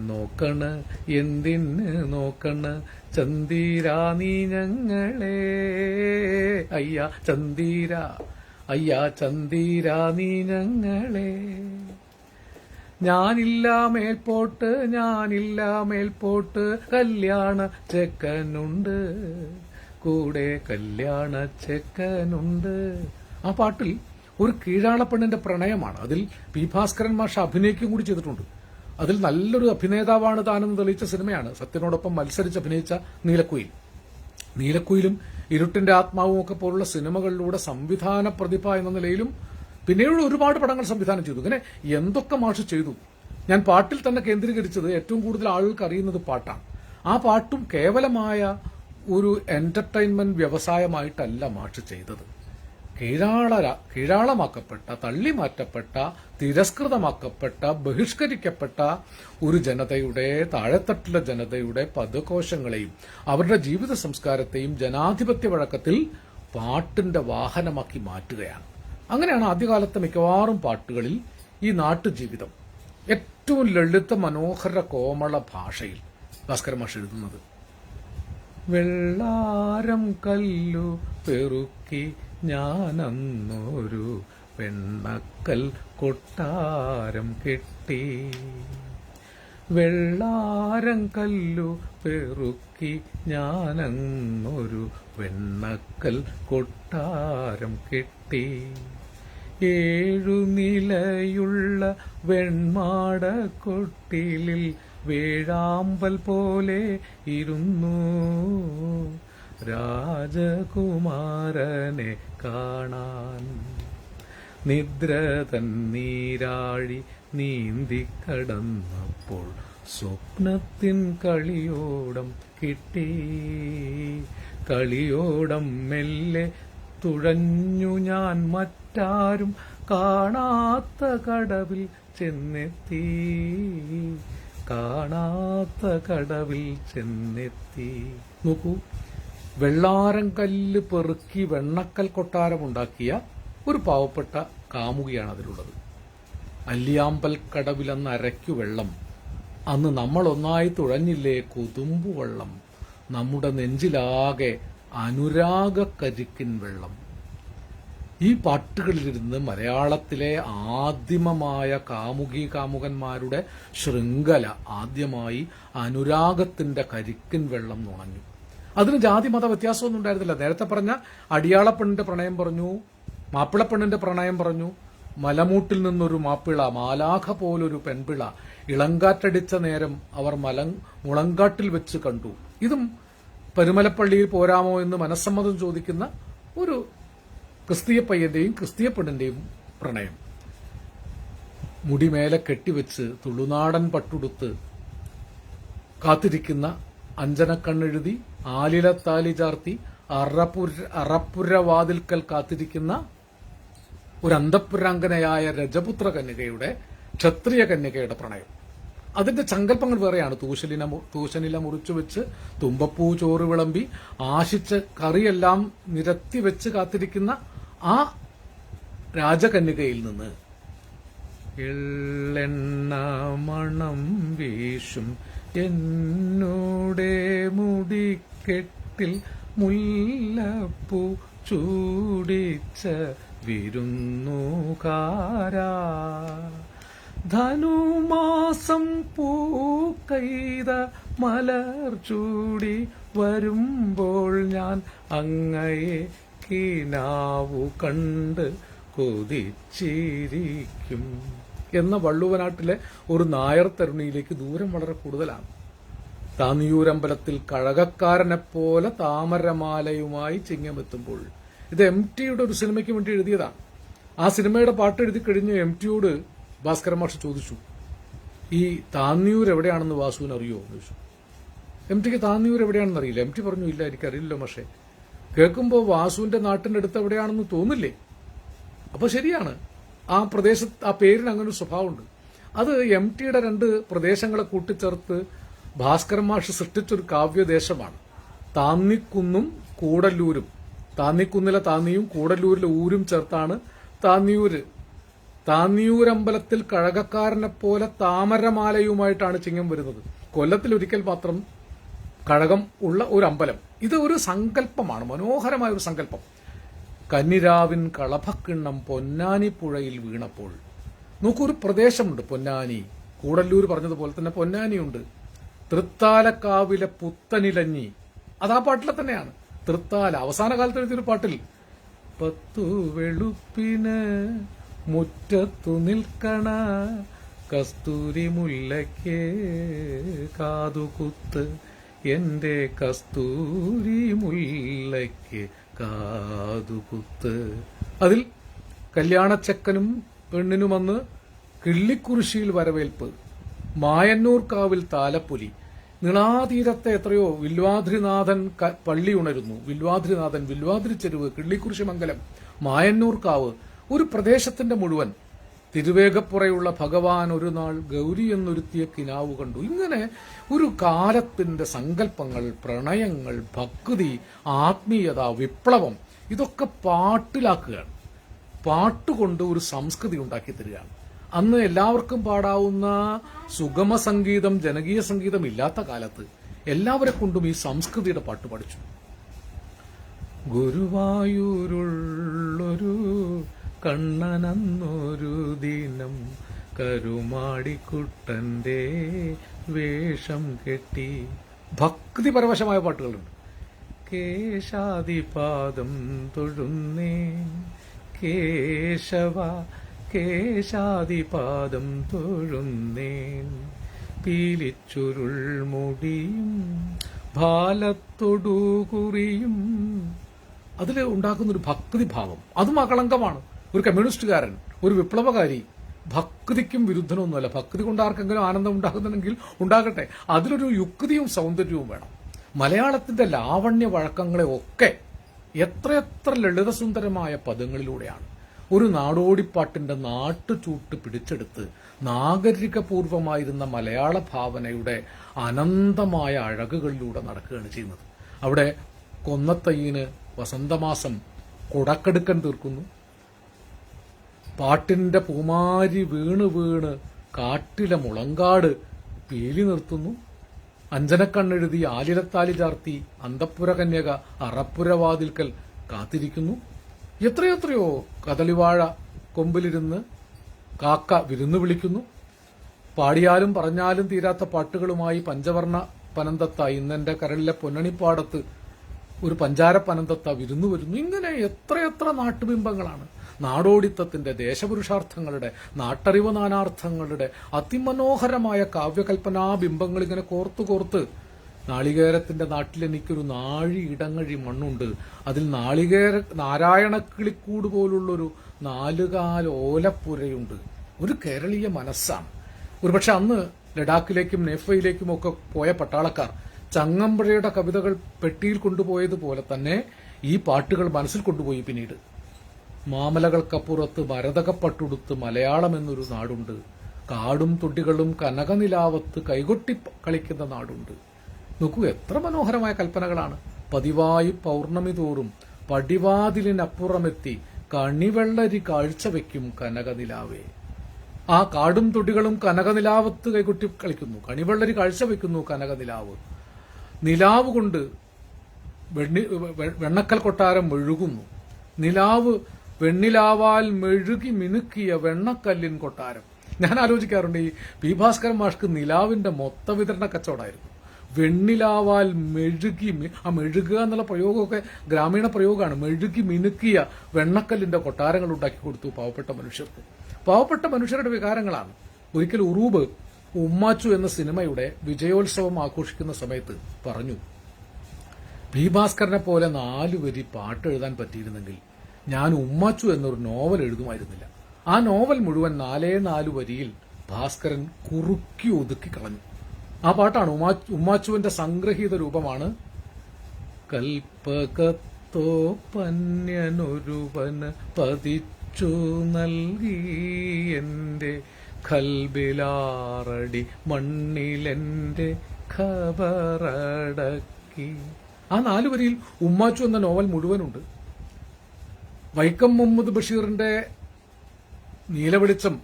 നോക്കണ് ചന്ദീരാ നീ ഞങ്ങളെ, അയ്യാ ചന്ദീരാ നീ ഞങ്ങളെ. ഞാനില്ല മേൽപോട്ട് കല്യാണ ചെക്കനുണ്ട്, കൂടെ കല്യാണ ചെക്കനുണ്ട്. ആ പാട്ടിൽ ഒരു കീഴാളപ്പെണ്ണിന്റെ പ്രണയമാണ്. അതിൽ പി ഭാസ്കരൻ മാഷ അഭിനയിക്കുകയും കൂടി ചെയ്തിട്ടുണ്ട്. അതിൽ നല്ലൊരു അഭിനേതാവാണ് താനെന്ന് തെളിയിച്ച സിനിമയാണ് സത്യനോടൊപ്പം മത്സരിച്ച് അഭിനയിച്ച നീലക്കുയിലും ഇരുട്ടിന്റെ ആത്മാവും ഒക്കെ പോലുള്ള സിനിമകളിലൂടെ സംവിധാന പ്രതിഭ എന്ന നിലയിലും പിന്നീട് ഒരുപാട് പടങ്ങൾ സംവിധാനം ചെയ്തു. ഇങ്ങനെ എന്തൊക്കെ മാഷ് ചെയ്തു. ഞാൻ പാട്ടിൽ തന്നെ കേന്ദ്രീകരിച്ചത് ഏറ്റവും കൂടുതൽ ആളുകൾക്ക് അറിയുന്നത് പാട്ടാണ്. ആ പാട്ടും കേവലമായ ഒരു എന്റർടൈൻമെന്റ് വ്യവസായമായിട്ടല്ല മാഷ് ചെയ്തത്. കീഴാളമാക്കപ്പെട്ട, തള്ളിമാറ്റപ്പെട്ട, തിരസ്കൃതമാക്കപ്പെട്ട, ബഹിഷ്കരിക്കപ്പെട്ട ഒരു ജനതയുടെ, താഴെത്തട്ടിലെ ജനതയുടെ പദകോശങ്ങളെയും അവരുടെ ജീവിത സംസ്കാരത്തെയും ജനാധിപത്യ വഴക്കത്തിൽ പാട്ടിന്റെ വാഹനമാക്കി മാറ്റുകയാണ്. അങ്ങനെയാണ് ആദ്യകാലത്തെ മിക്കവാറും പാട്ടുകളിൽ ഈ നാട്ടുജീവിതം ഏറ്റവും ലളിത മനോഹര കോമള ഭാഷയിൽ ഭാസ്കര മാഷ് എഴുതുന്നത്. വെള്ളാരം കല്ലു പെറുക്കി ഞാനന്നൊരു വെണ്ണക്കൽ കൊട്ടാരം കെട്ടി, വെള്ളാരം കല്ലു പെറുക്കി ഞാനന്നൊരു വെണ്ണക്കൽ കൊട്ടാരം കെട്ടി, 7 നിലയുള്ള വെൺമാടക്കൊട്ടിലിൽ വേഴാമ്പൽ പോലെ ഇരുന്നു രാജകുമാരനെ കാണാൻ, നിദ്ര തൻ നീരാഴി നീന്തിക്കടന്നപ്പോൾ സ്വപ്നത്തിൻ കളിയോടം കിട്ടി, കളിയോടം മെല്ലെ തുഴഞ്ഞു ഞാൻ മറ്റാരും കാണാത്ത കടവിൽ ചെന്നെത്തി, കാണാത്ത കടവിൽ ചെന്നെത്തി. നോക്കൂ, വെള്ളാരം കല്ല് പെറുക്കി വെണ്ണക്കൽ കൊട്ടാരമുണ്ടാക്കിയ ഒരു പാവപ്പെട്ട കാമുകിയാണ് അതിലുള്ളത്. അല്ലിയാമ്പൽ കടവിലെന്ന് അരയ്ക്കു വെള്ളം, അന്ന് നമ്മളൊന്നായി തുഴഞ്ഞില്ലേ കുതുമ്പു വെള്ളം, നമ്മുടെ നെഞ്ചിലാകെ അനുരാഗക്കരിക്കിൻ വെള്ളം. ഈ പാട്ടുകളിലിരുന്ന് മലയാളത്തിലെ ആദിമമായ കാമുകന്മാരുടെ ശൃംഖല ആദ്യമായി അനുരാഗത്തിന്റെ കരിക്കിൻ വെള്ളം നുണഞ്ഞു. അതിന് ജാതി മത വ്യത്യാസമൊന്നും ഉണ്ടായിരുന്നില്ല. നേരത്തെ പറഞ്ഞ അടിയാളപ്പെണ്ണിന്റെ പ്രണയം പറഞ്ഞു, മാപ്പിളപ്പെണ്ണിന്റെ പ്രണയം പറഞ്ഞു, മലമൂട്ടിൽ നിന്നൊരു മാപ്പിള, മാലാഖ പോലൊരു പെൺപിള, ഇളങ്കാറ്റടിച്ച നേരം അവർ മുളങ്കാട്ടിൽ വെച്ച് കണ്ടു. ഇതും പരുമലപ്പള്ളിയിൽ പോരാമോ എന്ന് മനസ്സമ്മതം ചോദിക്കുന്ന ഒരു ക്രിസ്തീയ പയ്യന്റെയും ക്രിസ്തീയ പെണ്ണിന്റെയും പ്രണയം. മുടിമേലെ കെട്ടിവെച്ച് തുളുനാടൻ പട്ടുടുത്ത് കാത്തിരിക്കുന്ന അഞ്ജനക്കണ്ണെഴുതി ആലിലത്താലി ചാർത്തി അറപ്പുര വാതിൽക്കൽ കാത്തിരിക്കുന്ന ഒരു അന്തഃപുരാങ്കനയായ രജപുത്ര കന്യകയുടെ, ക്ഷത്രിയ കന്യകയുടെ പ്രണയം. അതിന്റെ സങ്കല്പങ്ങൾ വേറെയാണ്. തൂശനില മുറിച്ചു വെച്ച് തുമ്പപ്പൂ ചോറ് വിളമ്പി ആശിച്ച് കറിയെല്ലാം നിരത്തി വെച്ച് കാത്തിരിക്കുന്ന ആ രാജകന്യകയിൽ നിന്ന് എള്ളെണ്ണ മണം വീശും എന്നോടെ മുടിക്കെട്ടിൽ മുല്ലപ്പൂ ചൂടിച്ച വിരുന്നുകാരാ, ധനുമാസം പൂക്കൈത മലർ ചൂടി വരുമ്പോൾ ഞാൻ അങ്ങയെ കിനാവു കണ്ട് കൊതിച്ചിരിക്കും എന്ന വള്ളുവനാട്ടിലെ ഒരു നായർ തരുണിയിലേക്ക് ദൂരം വളരെ കൂടുതലാണ്. താന്നിയൂരമ്പലത്തിൽ കഴകക്കാരനെപ്പോലെ താമരമാലയുമായി ചിങ്ങമെത്തുമ്പോൾ. ഇത് MTയുടെ ഒരു സിനിമയ്ക്ക് വേണ്ടി എഴുതിയതാണ്. ആ സിനിമയുടെ പാട്ട് എഴുതി കഴിഞ്ഞ് MTയോട് ഭാസ്കരൻ മാഷ് ചോദിച്ചു, ഈ താന്നിയൂർ എവിടെയാണെന്ന് വാസുവിന് അറിയോ എന്ന് ചോദിച്ചു. MTക്ക് താന്നിയൂർ എവിടെയാണെന്ന് അറിയില്ല. MT പറഞ്ഞു, ഇല്ല എനിക്കറിയില്ല പക്ഷേ. കേൾക്കുമ്പോൾ വാസുവിന്റെ നാട്ടിന്റെ അടുത്ത് എവിടെയാണെന്ന് തോന്നില്ലേ? അപ്പൊ ശരിയാണ്, ആ പ്രദേശത്ത് ആ പേരിന് അങ്ങനെ ഒരു സ്വഭാവമുണ്ട്. അത് MTയുടെ 2 പ്രദേശങ്ങളെ കൂട്ടിച്ചേർത്ത് ഭാസ്കരൻ മാഷ് സൃഷ്ടിച്ചൊരു കാവ്യദേശമാണ്. താന്നിക്കുന്നും കൂടല്ലൂരും. താന്നിക്കുന്നിലെ താന്നിയും കൂടല്ലൂരിലെ ഊരും ചേർത്താണ് താന്നിയൂര്. താന്നിയൂരമ്പലത്തിൽ കഴകക്കാരനെപ്പോലെ താമരമാലയുമായിട്ടാണ് ചിങ്ങം വരുന്നത്. കൊല്ലത്തിൽ ഒരിക്കൽ മാത്രം കഴകം ഉള്ള ഒരു അമ്പലം. ഇത് ഒരു സങ്കല്പമാണ്, മനോഹരമായ ഒരു സങ്കല്പം. കന്നിരാവിൻ കളഭക്കിണ്ണം പൊന്നാനിപ്പുഴയിൽ വീണപ്പോൾ. നോക്കൂ, ഒരു പ്രദേശമുണ്ട് പൊന്നാനി. കൂടല്ലൂർ പറഞ്ഞതുപോലെ തന്നെ പൊന്നാനിയുണ്ട്. തൃത്താലക്കാവിലെ പുത്തനിലഞ്ഞി, അതാ പാട്ടിലെ തന്നെയാണ്. തൃത്താല അവസാന കാലത്ത് എഴുതിയൊരു പാട്ടിൽ 10 വെളുപ്പിന് മുറ്റത്തു നിൽക്കണ കസ്തൂരി മുല്ലയ്ക്ക് കാതുകുത്ത്, എന്റെ കസ്തൂരി മുല്ലയ്ക്ക് കാതുകുത്ത്. അതിൽ കല്യാണച്ചക്കനും പെണ്ണിനുമന്ന് കിള്ളിക്കുരിശിയിൽ വരവേൽപ്പ്, മായന്നൂർ കാവിൽ താലപ്പൊലി, നിളാതീരത്തെ എത്രയോ വില്വാദ്രിനാഥൻ പള്ളി ഉണരുന്നു. വില്വാദ്രി ചെരുവ്, കിള്ളിക്കുരിശി മംഗലം, മായന്നൂർ കാവ്, ഒരു പ്രദേശത്തിന്റെ മുഴുവൻ. തിരുവേഗപ്പുറയുള്ള ഭഗവാൻ ഒരു നാൾ ഗൗരി എന്നൊരുത്തിയ കിനാവ് കണ്ടു. ഇങ്ങനെ ഒരു കാലത്തിന്റെ സങ്കല്പങ്ങൾ, പ്രണയങ്ങൾ, ഭക്തി, ആത്മീയത, വിപ്ലവം, ഇതൊക്കെ പാട്ടിലാക്കുകയാണ്. പാട്ടുകൊണ്ട് ഒരു സംസ്കൃതി ഉണ്ടാക്കി തരികയാണ്. അന്ന് എല്ലാവർക്കും പാടാവുന്ന സുഗമ സംഗീതം, ജനകീയ സംഗീതം ഇല്ലാത്ത കാലത്ത് എല്ലാവരെ കൊണ്ടും ഈ സംസ്കൃതിയുടെ പാട്ട് പഠിച്ചു. ഗുരുവായൂരുള്ളൊരു കണ്ണനന്നൊരു ദിനം കരുമാടിക്കുട്ടന്റെ വേഷം കെട്ടി. ഭക്തിപരവശമായ പാട്ടുകളുണ്ട്. കേശാദിപാദം തൊഴുന്നേ കേശവ, കേശാദിപാദം തൊഴുന്നേൻ, പീലിച്ചുരുൾ മുടിയും ഭാലത്തൊടു കുറിയും. അതിൽ ഉണ്ടാക്കുന്നൊരു ഭക്തിഭാവം, അതും അകളങ്കമാണ്. ഒരു കമ്മ്യൂണിസ്റ്റുകാരൻ, ഒരു വിപ്ലവകാരി ഭക്തിക്കും വിരുദ്ധനൊന്നുമല്ല. ഭക്തി കൊണ്ട് ആർക്കെങ്കിലും ആനന്ദം ഉണ്ടാകുന്നുണ്ടെങ്കിൽ ഉണ്ടാകട്ടെ. അതിലൊരു യുക്തിയും സൗന്ദര്യവും വേണം. മലയാളത്തിന്റെ ലാവണ്യ വഴക്കങ്ങളെ ഒക്കെ എത്രയെത്ര ലളിതസുന്ദരമായ പദങ്ങളിലൂടെയാണ് ഒരു നാടോടിപ്പാട്ടിന്റെ നാട്ടുചൂട്ട് പിടിച്ചെടുത്ത് നാഗരികപൂർവമായിരുന്ന മലയാള ഭാവനയുടെ അനന്തമായ അഴകുകളിലൂടെ നടക്കുകയാണ് ചെയ്യുന്നത്. അവിടെ കൊന്നത്തയ്യന് വസന്തമാസം കുടക്കെടുക്കൻ തീർക്കുന്നു. പാട്ടിന്റെ പൂമാരി വീണ് വീണ് കാട്ടിലെ മുളങ്കാട് പീലി നിർത്തുന്നു. അഞ്ജനക്കണ്ണെഴുതി ആലിലത്താലി ചാർത്തി അന്തഃപുര കന്യക അറപ്പുര വാതിൽക്കൽ കാത്തിരിക്കുന്നു. എത്രയെത്രയോ കദളിവാഴ കൊമ്പിലിരുന്ന് കാക്ക വിരുന്നു വിളിക്കുന്നു. പാടിയാലും പറഞ്ഞാലും തീരാത്ത പാട്ടുകളുമായി പഞ്ചവർണ്ണ പനന്തത്ത ഇന്നെന്റെ കരളിലെ പൊന്നണിപ്പാടത്ത് ഒരു പഞ്ചാരപ്പനന്തത്ത വിരുന്നു വരുന്നു. ഇങ്ങനെ എത്രയെത്ര നാട്ടുബിംബങ്ങളാണ്. നാടോടിത്തത്തിന്റെ, ദേശപുരുഷാർത്ഥങ്ങളുടെ, നാട്ടറിവ് നാനാർത്ഥങ്ങളുടെ അതിമനോഹരമായ കാവ്യകൽപ്പനാ ബിംബങ്ങൾ ഇങ്ങനെ കോർത്ത് നാളികേരത്തിന്റെ നാട്ടിൽ എനിക്കൊരു ഇടങ്ങഴി മണ്ണുണ്ട്. അതിൽ നാരായണക്കിളിക്കൂട് പോലുള്ളൊരു 4 കാൽ ഓലപ്പുരയുണ്ട്. ഒരു കേരളീയ മനസ്സാണ്. ഒരുപക്ഷെ അന്ന് ലഡാക്കിലേക്കും നേഫയിലേക്കും ഒക്കെ പോയ പട്ടാളക്കാർ ചങ്ങമ്പുഴയുടെ കവിതകൾ പെട്ടിയിൽ കൊണ്ടുപോയതുപോലെ തന്നെ ഈ പാട്ടുകൾ മനസ്സിൽ കൊണ്ടുപോയി. പിന്നീട് മാമലകൾക്കപ്പുറത്ത് മരതകപ്പട്ടുടുത്ത് മലയാളം എന്നൊരു നാടുണ്ട്, കാടും തൊടികളും കനകനിലാവത്ത് കൈകൊട്ടി കളിക്കുന്ന നാടുണ്ട്. നോക്കൂ, എത്ര മനോഹരമായ കൽപ്പനകളാണ്. പതിവായി പൗർണമി തോറും പടിവാതിലിനപ്പുറമെത്തി കണിവെള്ളരി കാഴ്ചവെക്കും കനകനിലാവേ. ആ കാടും തൊടികളും കനകനിലാവത്ത് കൈകൊട്ടി കളിക്കുന്നു, കണിവെള്ളരി കാഴ്ചവെക്കുന്നു കനകനിലാവ്. നിലാവ് കൊണ്ട് വെണ്ണക്കൽ കൊട്ടാരം മെഴുകുന്നു. നിലാവ് വെണ്ണിലാവാൽ മെഴുകി മിനുക്കിയ വെണ്ണക്കല്ലിൻ കൊട്ടാരം. ഞാൻ ആലോചിക്കാറുണ്ട്, ഈ പി ഭാസ്കരൻ മാഷ്ക്ക് നിലാവിന്റെ മൊത്ത വിതരണ കച്ചവടമായിരുന്നു. വെണ്ണിലാവാൽ മെഴുകി, ആ മെഴുകുക എന്നുള്ള പ്രയോഗമൊക്കെ ഗ്രാമീണ പ്രയോഗമാണ്. മെഴുകി മിനുക്കിയ വെണ്ണക്കല്ലിന്റെ കൊട്ടാരങ്ങൾ ഉണ്ടാക്കി കൊടുത്തു പാവപ്പെട്ട മനുഷ്യർക്ക്. പാവപ്പെട്ട മനുഷ്യരുടെ വികാരങ്ങളാണ്. ഒരിക്കൽ ഉറൂബ് ഉമ്മാച്ചു എന്ന സിനിമയുടെ വിജയോത്സവം ആഘോഷിക്കുന്ന സമയത്ത് പറഞ്ഞു, പി ഭാസ്കരനെ പോലെ 4 വരി പാട്ട് എഴുതാൻ പറ്റിയിരുന്നെങ്കിൽ ഞാൻ ഉമ്മാച്ചു എന്നൊരു നോവൽ എഴുതുമായിരുന്നില്ല. ആ നോവൽ മുഴുവൻ 4 വരിയിൽ ഭാസ്കരൻ കുറുക്കി ഒതുക്കി കളഞ്ഞു. ആ പാട്ടാണ് ഉമ്മാച്ചുവിന്റെ സംഗ്രഹീത രൂപമാണ്. കൽപ്പകത്തോ പന്യനൊരുവന് പതിച്ചു നൽകി എന്റെ ഖൽബിലാറടി മണ്ണിലെന്റെ ഖബറടക്കി. ആ 4 വരിയിൽ ഉമ്മാച്ചു എന്ന നോവൽ മുഴുവനുണ്ട്. വൈക്കം മുഹമ്മദ് ബഷീറിന്റെ നീലവെളിച്ചം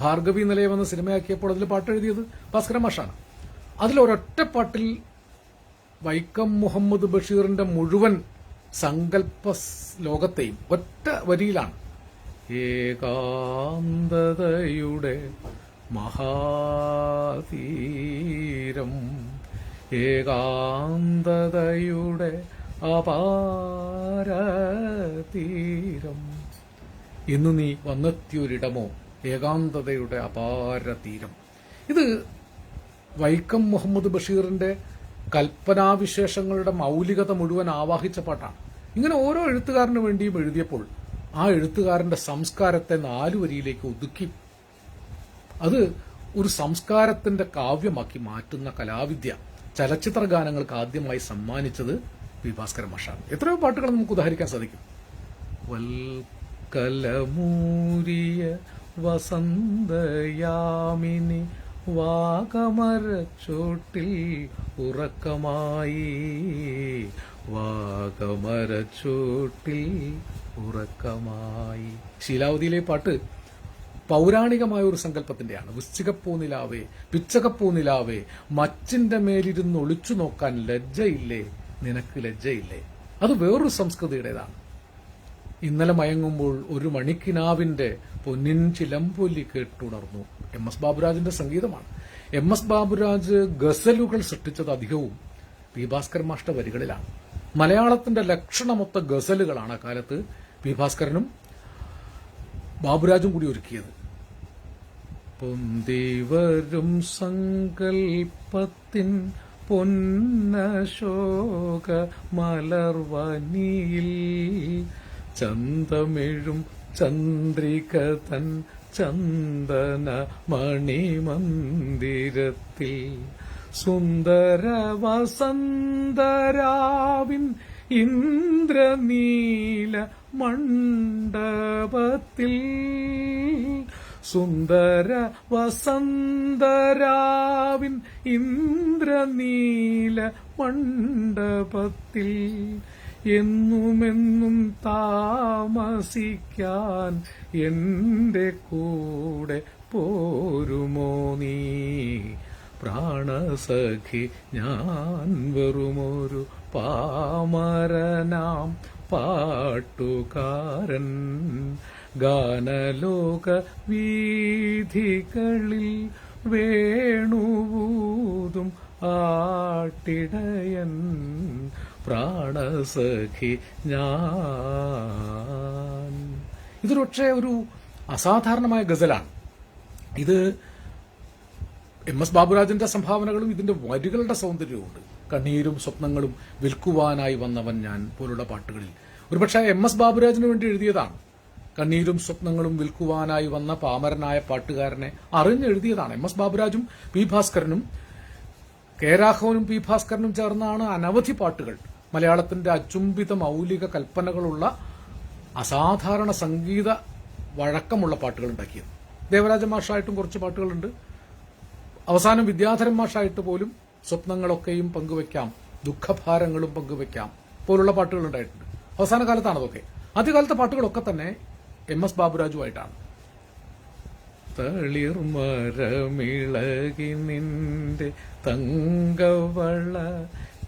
ഭാർഗവി നിലയം എന്ന സിനിമയാക്കിയപ്പോൾ അതിൽ പാട്ടെഴുതിയത് ഭാസ്കരൻ മാഷാണ്. അതിലൊരൊറ്റ പാട്ടിൽ വൈക്കം മുഹമ്മദ് ബഷീറിന്റെ മുഴുവൻ സങ്കല്പ ലോകത്തെയും ഒറ്റ വരിയിലാണ്. ഏകാന്തതയുടെ മഹാതീരം, ഏകാന്തതയുടെ അപാരതീരം, ഇന്ന് നീ വന്നെത്തിയൊരിടമോ ഏകാന്തതയുടെ അപാരതീരം. ഇത് വൈക്കം മുഹമ്മദ് ബഷീറിന്റെ കൽപ്പനാവിശേഷങ്ങളുടെ മൗലികത മുഴുവൻ ആവാഹിച്ച പാട്ടാണ്. ഇങ്ങനെ ഓരോ എഴുത്തുകാരന് വേണ്ടിയും എഴുതിയപ്പോൾ ആ എഴുത്തുകാരന്റെ സംസ്കാരത്തെ 4 വരിയിലേക്ക് ഒതുക്കി അത് ഒരു സംസ്കാരത്തിന്റെ കാവ്യമാക്കി മാറ്റുന്ന കലാവിദ്യ ചലച്ചിത്ര ഗാനങ്ങൾക്ക് ആദ്യമായി സമ്മാനിച്ചത് പി ഭാസ്കരൻ മാഷാണ്. എത്രയോ പാട്ടുകൾ നമുക്ക് ഉദാഹരിക്കാൻ സാധിക്കും. വൽക്കലമൂരിയ വസന്തയാമിനി വാഗമരച്ചോട്ടിൽ ഉറക്കമായി, വാഗമരച്ചോട്ടിൽ ഉറക്കമായി. ശീലാവതിയിലെ പാട്ട് പൗരാണികമായ ഒരു സങ്കല്പത്തിന്റെയാണ്. വൃശ്ചികപ്പൂനിലാവേ, പിച്ചകപ്പൂനിലാവേ, മച്ചിന്റെ മേലിരുന്ന് ഒളിച്ചു നോക്കാൻ ലജ്ജയില്ലേ, നിനക്ക് ലജ്ജയില്ലേ. അത് വേറൊരു സംസ്കൃതിയുടേതാണ്. ഇന്നലെ മയങ്ങുമ്പോൾ ഒരു മണിക്കിനാവിന്റെ പൊന്നിൻ ചിലമ്പൊലി കേട്ടുണർന്നു. എം എസ് ബാബുരാജിന്റെ സംഗീതമാണ്. എം എസ് ബാബുരാജ് ഗസലുകൾ സൃഷ്ടിച്ചത് അധികവും പി ഭാസ്കരൻ മാഷ്ട വരികളിലാണ്. മലയാളത്തിന്റെ ലക്ഷണമൊത്ത ഗസലുകളാണ് അക്കാലത്ത് പി ഭാസ്കരനും ബാബുരാജും കൂടി ഒരുക്കിയത്. പൊന്തിവരും സങ്കൽപ്പത്തിൻ പൊന്നശോക മലർവനിയിൽ ചന്തമെഴും ചന്ദ്രിക തൻ ചന്ദന മണിമന്ദിരത്തിൽ സുന്ദര വസന്തരാവിൻ ഇന്ദ്രനീല മണ്ഡപത്തിൽ, സുന്ദര വസന്തരാവിൻ ഇന്ദ്രനീല മണ്ഡപത്തിൽ എന്നുമെന്നും താമസിക്കാൻ എന്റെ കൂടെ പോരുമോ നീ പ്രാണസഖി. ഞാൻ വെറുമൊരു പാമരനാം പാട്ടുകാരൻ, ഗാനലോക വീഥികളിൽ വേണുവൂതും ആട്ടിടയൻ, പ്രാണസഖി ഞാൻ. ഇതൊരു പക്ഷേ ഒരു അസാധാരണമായ ഗസലാണ്. ഇത് MS ബാബുരാജിന്റെ സംഭാവനകളും ഇതിന്റെ വരികളുടെ സൗന്ദര്യവുമുണ്ട്. കണ്ണീരും സ്വപ്നങ്ങളും വിൽക്കുവാനായി വന്നവൻ ഞാൻ പോലുള്ള പാട്ടുകളിൽ ഒരുപക്ഷെ MS ബാബുരാജിന് വേണ്ടി എഴുതിയതാണ്. കണ്ണീരും സ്വപ്നങ്ങളും വിൽക്കുവാനായി വന്ന പാമരനായ പാട്ടുകാരനെ അറിഞ്ഞെഴുതിയതാണ്. MS ബാബുരാജും പി ഭാസ്കരനും കെ രാഘവനും പി ഭാസ്കരനും ചേർന്നാണ് അനവധി പാട്ടുകൾ, മലയാളത്തിന്റെ അചുംബിത മൗലിക കൽപ്പനകളുള്ള അസാധാരണ സംഗീത വഴക്കമുള്ള പാട്ടുകൾ ഉണ്ടാക്കിയത്. ദേവരാജ മാഷായിട്ടും കുറച്ച് പാട്ടുകളുണ്ട്. അവസാനം വിദ്യാധരൻ മാഷായിട്ട് പോലും സ്വപ്നങ്ങളൊക്കെയും പങ്കുവെക്കാം, ദുഃഖഭാരങ്ങളും പങ്കുവെക്കാം പോലുള്ള പാട്ടുകൾ ഉണ്ടായിട്ടുണ്ട്. അവസാന കാലത്താണ് അതൊക്കെ. ആദ്യകാലത്തെ പാട്ടുകളൊക്കെ തന്നെ MS ബാബുരാജുമായിട്ടാണ്. തളിർമരമിളകി നിന്റെ തങ്കവള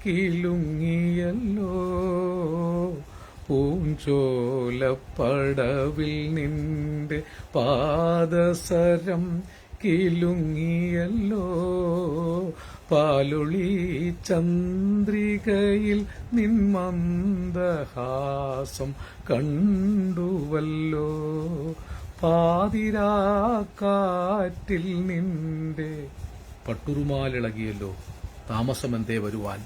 കിലുങ്ങിയല്ലോ, പൂഞ്ചോലപ്പടവിൽ നിന്റെ പാദസരം കിലുങ്ങിയല്ലോ, പാലൊളി ചന്ദ്രികയിൽ നിന്മന്ദഹാസം കണ്ടുവല്ലോ, പാതിരാക്കാറ്റിൽ നിന്റെ പട്ടുറുമാലിളകിയല്ലോ, താമസമെന്തേ വരുവാൻ.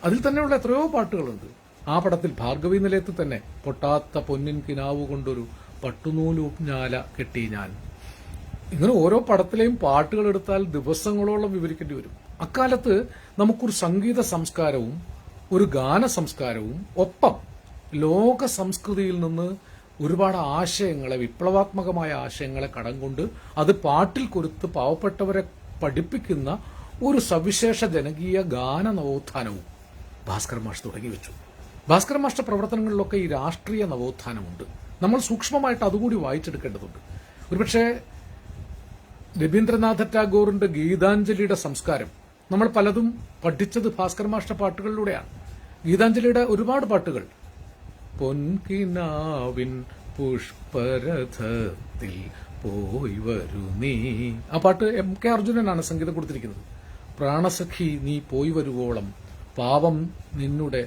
അതിൽ തന്നെയുള്ള എത്രയോ പാട്ടുകളുണ്ട്. ആ പടത്തിൽ ഭാർഗവി നിലയത്തിൽ തന്നെ പൊട്ടാത്ത പൊന്നിൻ കിനാവ് കൊണ്ടൊരു പട്ടുനൂലൂഞ്ഞാല കെട്ടി ഞാൻ. ഇങ്ങനെ ഓരോ പടത്തിലെയും പാട്ടുകൾ എടുത്താൽ ദിവസങ്ങളോളം വിവരിക്കേണ്ടി വരും. അക്കാലത്ത് നമുക്കൊരു സംഗീത സംസ്കാരവും ഒരു ഗാന സംസ്കാരവും ഒപ്പം ലോക സംസ്കൃതിയിൽ നിന്ന് ഒരുപാട് ആശയങ്ങളെ, വിപ്ലവാത്മകമായ ആശയങ്ങളെ കടം കൊണ്ട് അത് പാട്ടിൽ കൊരുത്ത് പാവപ്പെട്ടവരെ പഠിപ്പിക്കുന്ന ഒരു സവിശേഷ ജനകീയ ഗാന നവോത്ഥാനവും ഭാസ്കർ മാഷ് തുടങ്ങി വെച്ചു. ഭാസ്കർ മാഷിന്റെ പ്രവർത്തനങ്ങളിലൊക്കെ ഈ രാഷ്ട്രീയ നവോത്ഥാനമുണ്ട്. നമ്മൾ സൂക്ഷ്മമായിട്ട് അതുകൂടി വായിച്ചെടുക്കേണ്ടതുണ്ട്. ഒരുപക്ഷെ രവീന്ദ്രനാഥ ടാഗോറിന്റെ ഗീതാഞ്ജലിയുടെ സംസ്കാരം നമ്മൾ പലതും പഠിച്ചത് ഭാസ്കർ മാഷിന്റെ പാട്ടുകളിലൂടെയാണ്. ഗീതാഞ്ജലിയുടെ ഒരുപാട് പാട്ടുകൾ, പൊൻകിനാവിൻ പുഷ്പരഥത്തിൽ പോയി വരൂ നീ, ആ പാട്ട് MK അർജുനനാണ് സംഗീതം കൊടുത്തിരിക്കുന്നത്. പ്രാണസഖി നീ പോയി വരുവോളം, പാവം നിന്നുടെ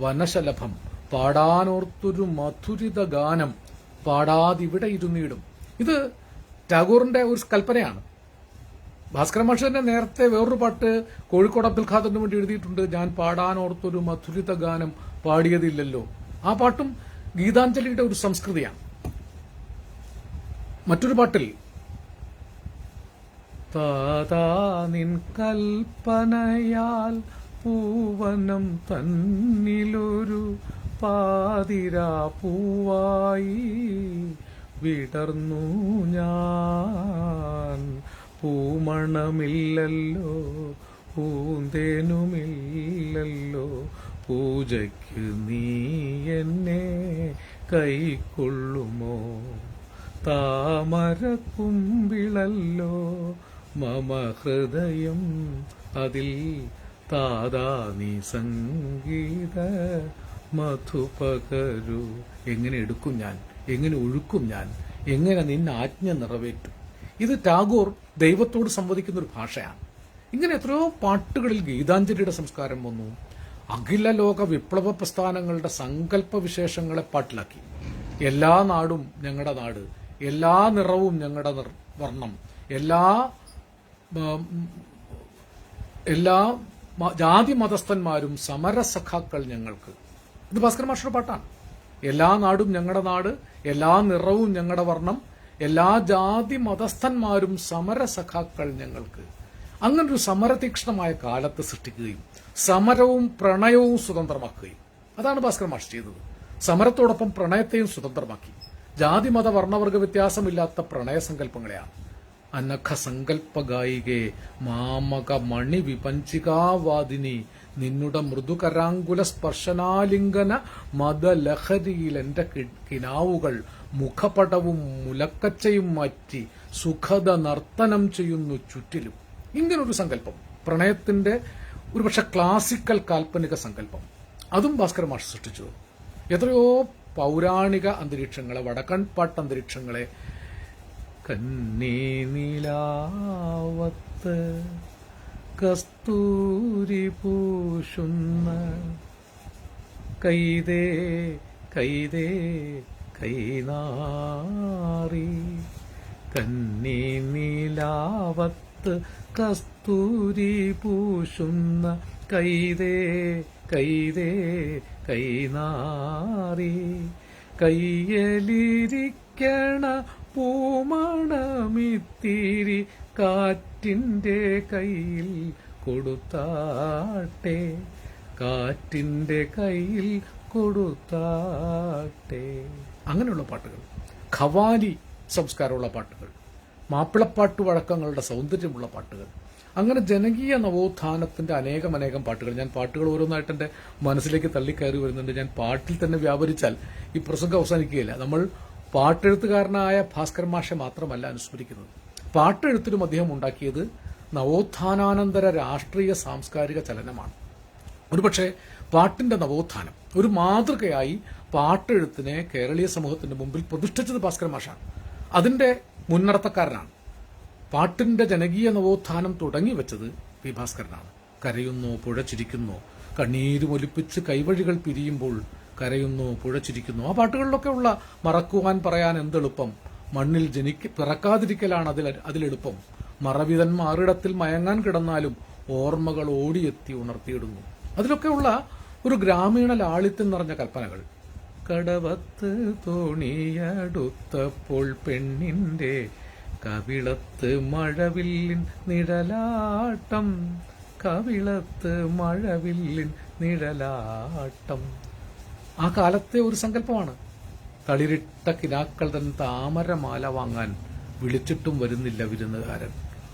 വനശലഭം, പാടാനോർത്തൊരു മധുരിത ഗാനം, പാടാതിവിടെ ഇരുന്നിടും. ഇത് ടാഗോറിന്റെ ഒരു കൽപ്പനയാണ്. ഭാസ്കര മാഷ് തന്നെ നേരത്തെ വേറൊരു പാട്ട് കോഴിക്കോട് അബ്ദുൽ ഖാദറിന് വേണ്ടി എഴുതിയിട്ടുണ്ട്, ഞാൻ പാടാനോർത്തൊരു മധുരിത ഗാനം പാടിയതില്ലല്ലോ. ആ പാട്ടും ഗീതാഞ്ജലിയുടെ ഒരു സംസ്കൃതിയാണ്. മറ്റൊരു പാട്ടിൽ താതാ നിൻ കൽപ്പനയാൽ പൂവനം തന്നിലൊരു പാതിരാ പൂവായി വിടർന്നു ഞാൻ, പൂമണമില്ലല്ലോ പൂന്തേനുമില്ലല്ലോ, പൂജയ്ക്ക് നീ എന്നെ കൈക്കൊള്ളുമോ, താമരക്കുമ്പിളല്ലോ മമ ഹൃദയം, അതിൽ താതാ നീ സംഗീത മധുപകരു. എങ്ങനെ എടുക്കും ഞാൻ, എങ്ങനെ ഒഴുക്കും ഞാൻ, എങ്ങനെ നിന്നെ ആജ്ഞ നിറവേറ്റും. ഇത് ടാഗോർ ദൈവത്തോട് സംവദിക്കുന്ന ഒരു ഭാഷയാണ്. ഇങ്ങനെ എത്രയോ പാട്ടുകളിൽ ഗീതാഞ്ജലിയുടെ സംസ്കാരം വന്നു. അഖില ലോക വിപ്ലവ പ്രസ്ഥാനങ്ങളുടെ സങ്കല്പ വിശേഷങ്ങളെ പാട്ടിലാക്കി. എല്ലാ നാടും ഞങ്ങളുടെ നാട്, എല്ലാ നിറവും ഞങ്ങളുടെ വർണ്ണം, എല്ലാ ജാതി മതസ്ഥന്മാരും സമരസഖാക്കൾ ഞങ്ങൾക്ക്. ഇത് ഭാസ്കർ മാസ്റ്ററുടെ പാട്ടാണ്. എല്ലാ നാടും ഞങ്ങളുടെ നാട്, എല്ലാ നിറവും ഞങ്ങളുടെ വർണ്ണം, എല്ലാ ജാതി മതസ്ഥന്മാരും സമരസഖാക്കൾ ഞങ്ങൾക്ക്. അങ്ങനൊരു സമരതീക്ഷ്ണമായ കാലത്ത് സൃഷ്ടിക്കുകയും സമരവും പ്രണയവും സ്വതന്ത്രമാക്കുകയും അതാണ് ഭാസ്കർ മാഷ് ചെയ്തത്. സമരത്തോടൊപ്പം പ്രണയത്തെയും സ്വതന്ത്രമാക്കി. ജാതി മത വർണ്ണവർഗ വ്യത്യാസമില്ലാത്ത പ്രണയസങ്കല്പങ്ങളെയാണ്. അനഘ സങ്കല്പ ഗായികേ മാമക മണി വിപഞ്ചികാവാദിനി, നിന്നുടെ മൃദുകരാങ്കുല സ്പർശനാലിംഗന മദലഹരിയിൽ എന്റെ കിനാവുകൾ മുഖപടവും മുലക്കച്ചയും മാറ്റി സുഖത നർത്തനം ചെയ്യുന്നു ചുറ്റിലും. ഇങ്ങനൊരു സങ്കല്പം, പ്രണയത്തിന്റെ ഒരുപക്ഷെ ക്ലാസിക്കൽ കാൽപ്പനിക സങ്കല്പം, അതും ഭാസ്കർ മാഷ് സൃഷ്ടിച്ചു. എത്രയോ പൗരാണിക അന്തരീക്ഷങ്ങളെ, വടക്കൻ പാട്ട് അന്തരീക്ഷങ്ങളെ കന്നീ നിലാവത്ത് കസ്തൂരി പൂശുന്ന കൈതേ കൈതേ കൈനാറി കന്നി നീലാവത്ത് കസ്തൂരി പൂശുന്ന കൈതേ കൈതേ കൈനാറി കയ്യലിരിക്കണ പൂമണമിത്തിരി കാറ്റിന്റെ കയ്യിൽ കൊടുത്താട്ടെ കാറ്റിന്റെ കയ്യിൽ കൊടുത്താട്ടെ. അങ്ങനെയുള്ള പാട്ടുകൾ, ഖവാലി സംസ്കാരമുള്ള പാട്ടുകൾ, മാപ്പിളപ്പാട്ട് വഴക്കങ്ങളുടെ സൗന്ദര്യമുള്ള പാട്ടുകൾ, അങ്ങനെ ജനകീയ നവോത്ഥാനത്തിന്റെ അനേകം പാട്ടുകൾ. ഞാൻ പാട്ടുകൾ ഓരോന്നായിട്ട് എന്റെ മനസ്സിലേക്ക് തള്ളിക്കയറി വരുന്നുണ്ട്. ഞാൻ പാട്ടിൽ തന്നെ വ്യാപരിച്ചാൽ ഈ പ്രസംഗം അവസാനിക്കുകയില്ല. നമ്മൾ പാട്ടെഴുത്തുകാരനായ ഭാസ്കരൻ മാഷെ മാത്രമല്ല അനുസ്മരിക്കുന്നത്. പാട്ടെഴുത്തിലും അദ്ദേഹം ഉണ്ടാക്കിയത് നവോത്ഥാനാനന്തര രാഷ്ട്രീയ സാംസ്കാരിക ചലനമാണ്. ഒരുപക്ഷെ പാട്ടിന്റെ നവോത്ഥാനം ഒരു മാതൃകയായി പാട്ടെഴുത്തിനെ കേരളീയ സമൂഹത്തിന്റെ മുമ്പിൽ പ്രതിഷ്ഠിച്ചത് ഭാസ്കരൻ മാഷാണ്. അതിന്റെ മുൻനടത്തക്കാരനാണ്. പാട്ടിന്റെ ജനകീയ നവോത്ഥാനം തുടങ്ങി വെച്ചത് പി ഭാസ്കരനാണ്. കരയുന്നു പുഴ ചിരിക്കുന്നു, കണ്ണീരുമൊലിപ്പിച്ച് കൈവഴികൾ പിരിയുമ്പോൾ കരയുന്നു പുഴ ചിരിക്കുന്നു. ആ പാട്ടുകളിലൊക്കെ ഉള്ള മറക്കുവാൻ പറയാൻ എന്തെളുപ്പം, മണ്ണിൽ പിറക്കാതിരിക്കലാണ് അതിലെളുപ്പം, മറവിതൻ മാറിടത്തിൽ മയങ്ങാൻ കിടന്നാലും ഓർമ്മകൾ ഓടിയെത്തി ഉണർത്തിയിടുന്നു. അതിലൊക്കെയുള്ള ഒരു ഗ്രാമീണ ലാളിത്യം നിറഞ്ഞ കൽപ്പനകൾ. കടവത്ത് തോണിയടുത്തപ്പോൾ പെണ്ണിന്റെ കവിളത്ത് മഴവില്ലിൻ നിഴലാട്ടം, കവിളത്ത് മഴവില്ലിൻ നിഴലാട്ടം. ആ കാലത്തെ ഒരു സങ്കല്പമാണ്. തളിരിട്ട കിനാക്കൾ തൻ താമരമാല വാങ്ങാൻ വിളിച്ചിട്ടും വരുന്നില്ല വിരുന്നുകാരൻ.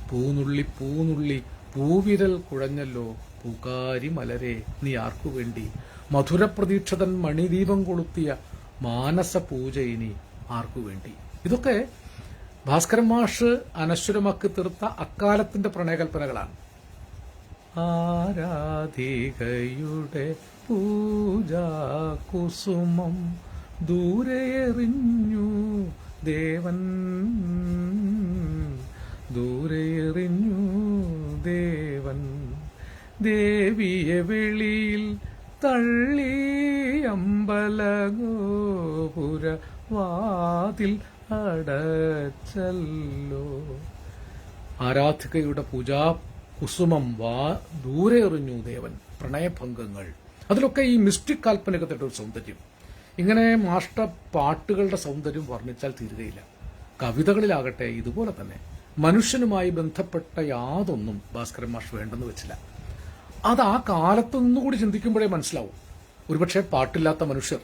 പൂനുള്ളി പൂനുള്ളി പൂവിരൽ കുഴഞ്ഞല്ലോ പൂക്കാരി മലരെ നീ ആർക്കു വേണ്ടി, മധുരപ്രതീക്ഷതൻ മണിദീപം കൊളുത്തിയ മാനസ പൂജ ഇനി ആർക്കു വേണ്ടി. ഇതൊക്കെ ഭാസ്കരൻ മാഷ് അനശ്വരമാക്കി തീർത്ത അക്കാലത്തിന്റെ പ്രണയകൽപ്പനകളാണ്. ആരാധികയുടെ പൂജാ കുസുമം ദൂരെയെറിഞ്ഞു ദേവൻ, ദൂരെയെറിഞ്ഞു ദേവൻ, ദേവിയെ വെളിയിൽ തള്ളി അമ്പലഗോപുര വാതിൽ അടച്ചല്ലോ. ആരാധികയുടെ പൂജാ കുസുമം ദൂരെ എറിഞ്ഞു ദേവൻ. പ്രണയഭംഗങ്ങൾ, അതിലൊക്കെ ഈ മിസ്റ്റിക് കാൽപ്പനികത്തിന്റെ ഒരു സൗന്ദര്യം. ഇങ്ങനെ മാഷ്ട പാട്ടുകളുടെ സൗന്ദര്യം വർണ്ണിച്ചാൽ തീരുകയില്ല. കവിതകളിലാകട്ടെ ഇതുപോലെ തന്നെ മനുഷ്യനുമായി ബന്ധപ്പെട്ട യാതൊന്നും ഭാസ്കരൻ മാഷ് വേണ്ടെന്ന് വെച്ചില്ല. അത് ആ കാലത്ത് നിന്നുകൂടി ചിന്തിക്കുമ്പോഴേ മനസ്സിലാവും. ഒരുപക്ഷെ പാട്ടില്ലാത്ത മനുഷ്യർ,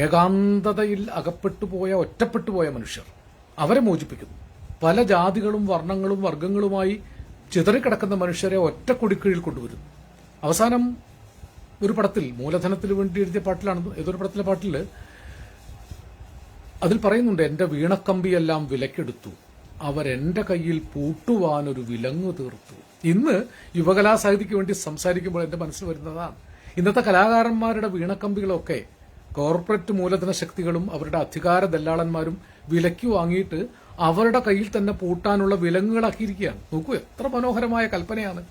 ഏകാന്തതയിൽ അകപ്പെട്ടുപോയ ഒറ്റപ്പെട്ടുപോയ മനുഷ്യർ, അവരെ മോചിപ്പിക്കുന്നു. പല ജാതികളും വർണ്ണങ്ങളും വർഗങ്ങളുമായി ചിതറിക്കിടക്കുന്ന മനുഷ്യരെ ഒറ്റ കൊടിക്കീഴിൽ കൊണ്ടുവരുന്നു. അവസാനം ഒരു പടത്തിൽ, മൂലധനത്തിന് വേണ്ടി എഴുതിയ പാട്ടിലാണ്, ഏതൊരു പടത്തിലെ പാട്ടിൽ അതിൽ പറയുന്നുണ്ട്, എന്റെ വീണക്കമ്പിയെല്ലാം വിലക്കെടുത്തു, അവരെന്റെ കയ്യിൽ പൂട്ടുവാനൊരു വിലങ്ങു തീർത്തു. ഇന്ന് യുവകലാസാഹിതിക്ക് വേണ്ടി സംസാരിക്കുമ്പോൾ എന്റെ മനസ്സിൽ വരുന്നതാണ്, ഇന്നത്തെ കലാകാരന്മാരുടെ വീണക്കമ്പികളൊക്കെ കോർപ്പറേറ്റ് മൂലധന ശക്തികളും അവരുടെ അധികാര ദല്ലാളന്മാരും വിലയ്ക്ക് വാങ്ങിയിട്ട് അവരുടെ കയ്യിൽ തന്നെ പൂട്ടാനുള്ള വിലങ്ങുകളാക്കിയിരിക്കുകയാണ്. നോക്കൂ, എത്ര മനോഹരമായ കൽപ്പനയാണ്.